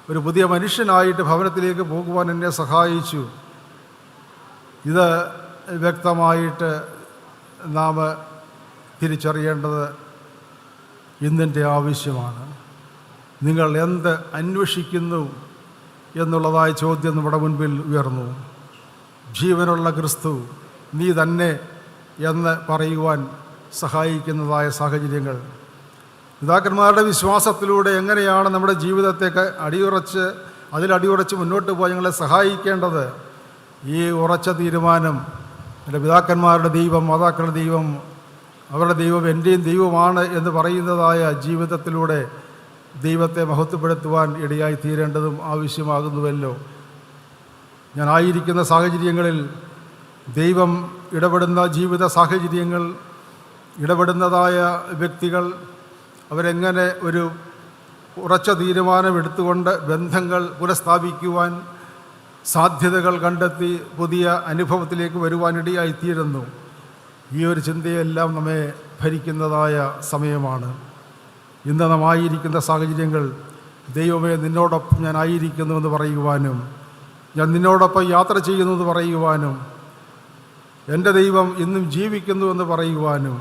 ഒരു പുതിയ മനുഷ്യനായിട്ട് ഭവനത്തിലേക്ക് പോകുവാൻ എന്നെ സഹായിച്ചു. ഇത് വ്യക്തമായിട്ട് നാം തിരിച്ചറിയേണ്ടത് ഇന്നിൻ്റെ ആവശ്യമാണ്. നിങ്ങൾ എന്ത് അന്വേഷിക്കുന്നു എന്നുള്ളതായ ചോദ്യം നമ്മുടെ മുൻപിൽ ഉയർന്നു. ജീവനുള്ള ക്രിസ്തു നീ തന്നെ എന്ന് പറയുവാൻ സഹായിക്കുന്നതായ സാഹചര്യങ്ങൾ, പിതാക്കന്മാരുടെ വിശ്വാസത്തിലൂടെ എങ്ങനെയാണ് നമ്മുടെ ജീവിതത്തേക്ക് അതിലടിയുറച്ച് മുന്നോട്ട് പോകാൻ ഞങ്ങളെ സഹായിക്കേണ്ടത്? ഈ ഉറച്ച തീരുമാനം, എൻ്റെ പിതാക്കന്മാരുടെ ദൈവം, മാതാക്കളുടെ ദൈവം, അവരുടെ ദൈവം എൻ്റെയും ദൈവമാണ് എന്ന് പറയുന്നതായ ജീവിതത്തിലൂടെ ദൈവത്തെ മഹത്വപ്പെടുത്തുവാൻ ഇടയായി തീരേണ്ടതും ആവശ്യമാകുന്നുവല്ലോ. ഞാനായിരിക്കുന്ന സാഹചര്യങ്ങളിൽ ദൈവം ഇടപെടുന്ന ജീവിത സാഹചര്യങ്ങൾ, ഇടപെടുന്നതായ വ്യക്തികൾ, അവരെങ്ങനെ ഒരു ഉറച്ച തീരുമാനമെടുത്തുകൊണ്ട് ബന്ധങ്ങൾ പുനഃസ്ഥാപിക്കുവാൻ സാധ്യതകൾ കണ്ടെത്തി പുതിയ അനുഭവത്തിലേക്ക് വരുവാനിടയായിത്തീരുന്നു. ഈ ഒരു ചിന്തയെല്ലാം നമ്മെ ഭരിക്കുന്നതായ സമയമാണ്. ഇന്ന് നാം ആയിരിക്കുന്ന സാഹചര്യങ്ങൾ, ദൈവമേ നിന്നോടൊപ്പം ഞാൻ ആയിരിക്കുന്നുവെന്ന് പറയുവാനും, ഞാൻ നിന്നോടൊപ്പം യാത്ര ചെയ്യുന്നുവെന്ന് പറയുവാനും, എൻ്റെ ദൈവം ഇന്നും ജീവിക്കുന്നുവെന്ന് പറയുവാനും,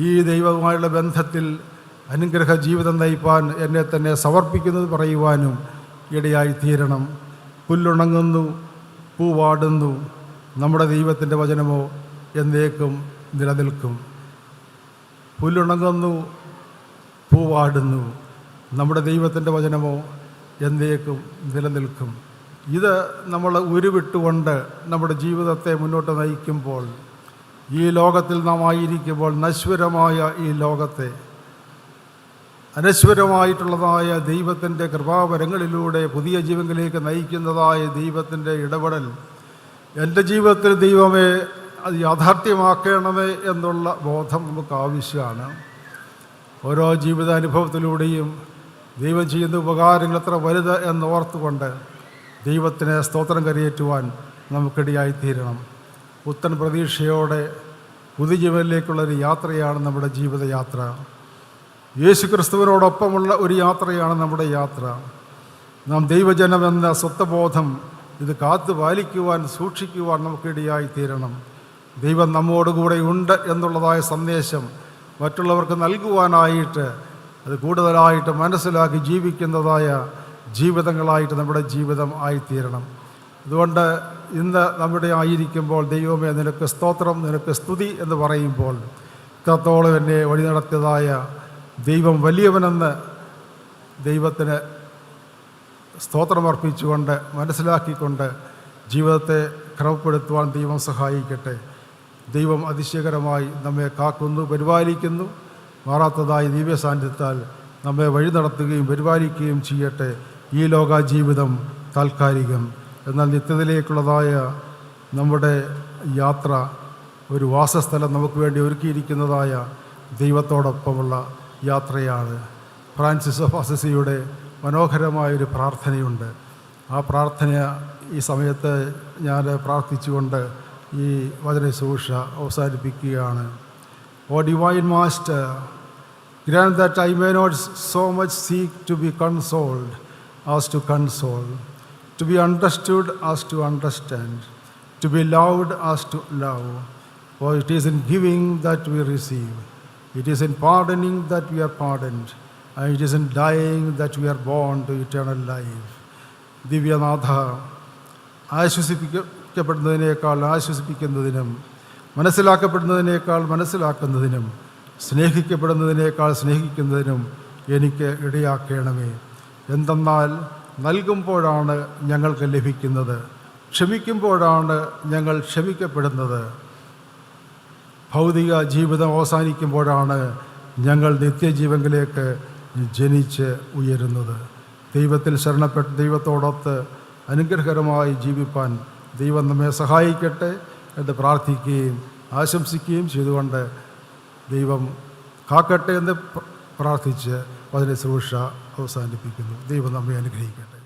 ഈ ദൈവവുമായുള്ള ബന്ധത്തിൽ അനുഗ്രഹ ജീവിതം നയിപ്പാൻ എന്നെ തന്നെ സമർപ്പിക്കുന്നത് പറയുവാനും ഇടയായിത്തീരണം. പുല്ലുണങ്ങുന്നു, പൂവാടുന്നു, നമ്മുടെ ദൈവത്തിൻ്റെ വചനമോ എന്നേക്കും നിലനിൽക്കും. പുല്ലുണങ്ങുന്നു, പൂവാടുന്നു, നമ്മുടെ ദൈവത്തിൻ്റെ വചനമോ എന്നേക്കും നിലനിൽക്കും. ഇത് നമ്മൾ ഉരുവിട്ടുകൊണ്ട് നമ്മുടെ ജീവിതത്തെ മുന്നോട്ട് നയിക്കുമ്പോൾ, ഈ ലോകത്തിൽ നാം ആയിരിക്കുമ്പോൾ, നശ്വരമായ ഈ ലോകത്തെ അനശ്വരമായിട്ടുള്ളതായ ദൈവത്തിൻ്റെ കൃപാവരങ്ങളിലൂടെ പുതിയ ജീവനിലേക്ക് നയിക്കുന്നതായ ദൈവത്തിൻ്റെ ഇടപെടൽ എൻ്റെ ജീവിതത്തിൽ ദൈവമേ അത് യാഥാർത്ഥ്യമാക്കണമേ എന്നുള്ള ബോധം നമുക്ക് ആവശ്യമാണ്. ഓരോ ജീവിതാനുഭവത്തിലൂടെയും ദൈവം ചെയ്യുന്ന ഉപകാരങ്ങൾ എത്ര വലുത് എന്നോർത്തുകൊണ്ട് ദൈവത്തിന് സ്തോത്രം കരയേറ്റുവാൻ നമുക്കിടയായിത്തീരണം. പുത്തൻ പ്രതീക്ഷയോടെ പുതുജീവനിലേക്കുള്ളൊരു യാത്രയാണ് നമ്മുടെ ജീവിതയാത്ര. യേശു ക്രിസ്തുവിനോടൊപ്പമുള്ള ഒരു യാത്രയാണ് നമ്മുടെ യാത്ര. നാം ദൈവജനമെന്ന സ്വത്വബോധം ഇത് കാത്തു പാലിക്കുവാൻ, സൂക്ഷിക്കുവാൻ നമുക്കിടയായിത്തീരണം. ദൈവം നമ്മോടുകൂടെ ഉണ്ട് എന്നുള്ളതായ സന്ദേശം മറ്റുള്ളവർക്ക് നൽകുവാനായിട്ട് അത് കൂടുതലായിട്ട് മനസ്സിലാക്കി ജീവിക്കുന്നതായ ജീവിതങ്ങളായിട്ട് നമ്മുടെ ജീവിതം ആയിത്തീരണം. അതുകൊണ്ട് ഇന്ന് നമ്മുടെ ആയിരിക്കുമ്പോൾ ദൈവമേ നിനക്ക് സ്തോത്രം, നിനക്ക് സ്തുതി എന്ന് പറയുമ്പോൾ ഇത്രത്തോളം എന്നെ വഴി നടത്തിയതായ ദൈവം വലിയവനെന്ന് ദൈവത്തിന് സ്തോത്രമർപ്പിച്ചുകൊണ്ട് മനസ്സിലാക്കിക്കൊണ്ട് ജീവിതത്തെ ക്രമപ്പെടുത്തുവാൻ ദൈവം സഹായിക്കട്ടെ. ദൈവം അതിശയകരമായി നമ്മെ കാക്കുന്നു, പരിപാലിക്കുന്നു. മാറാത്തതായി ദിവ്യ സാന്നിധ്യത്താൽ നമ്മെ വഴി നടത്തുകയും പരിപാലിക്കുകയും ചെയ്യട്ടെ. ഈ ലോക ജീവിതം താൽക്കാലികം, എന്നാൽ നിത്യതയിലേക്കുള്ളതായ നമ്മുടെ യാത്ര ഒരു വാസസ്ഥലം നമുക്ക് വേണ്ടി ഒരുക്കിയിരിക്കുന്നതായ ദൈവത്തോടൊപ്പമുള്ള യാത്രയാണ്. ഫ്രാൻസിസ് ഓഫ് അസിസിയുടെ മനോഹരമായൊരു പ്രാർത്ഥനയുണ്ട്. ആ പ്രാർത്ഥന ഈ സമയത്ത് ഞാൻ പ്രാർത്ഥിച്ചുകൊണ്ട് ഈ വചന ശുശ്രൂഷ അവസാനിപ്പിക്കുകയാണ്. O divine master, grant that I may not so much seek to be consoled as to console, to be understood as to understand, to be loved as to love. For it is in giving that we receive, it is in pardoning that we are pardoned, and it is in dying that we are born to eternal life. ദിവ്യനാഥ, ആശ്വസിപ്പിക്കപ്പെടുന്നതിനേക്കാൾ ആശ്വസിപ്പിക്കുന്നതിനും, മനസ്സിലാക്കപ്പെടുന്നതിനേക്കാൾ മനസ്സിലാക്കുന്നതിനും, സ്നേഹിക്കപ്പെടുന്നതിനേക്കാൾ സ്നേഹിക്കുന്നതിനും എനിക്ക് ഇടയാക്കണമേ. എന്തെന്നാൽ നൽകുമ്പോഴാണ് ഞങ്ങൾക്ക് ലഭിക്കുന്നത്, ക്ഷമിക്കുമ്പോഴാണ് ഞങ്ങൾ ക്ഷമിക്കപ്പെടുന്നത്. ഭൗതിക ജീവിതം അവസാനിക്കുമ്പോഴാണ് ഞങ്ങൾ നിത്യജീവനിലേക്ക് ജനിച്ച് ഉയരുന്നത്. ദൈവത്തിൽ ശരണപ്പെട്ട് ദൈവത്തോടൊത്ത് അനുഗ്രഹകരമായി ജീവിപ്പാൻ ദൈവം നമ്മെ സഹായിക്കട്ടെ എന്ന് പ്രാർത്ഥിക്കുകയും ആശംസിക്കുകയും ചെയ്തുകൊണ്ട് ദൈവം കാക്കട്ടെ എന്ന് പ്രാർത്ഥിച്ച് അതിനെ ശുശ്രൂഷ അവസാനിപ്പിക്കുന്നു. ദൈവം നമ്മെ അനുഗ്രഹിക്കട്ടെ.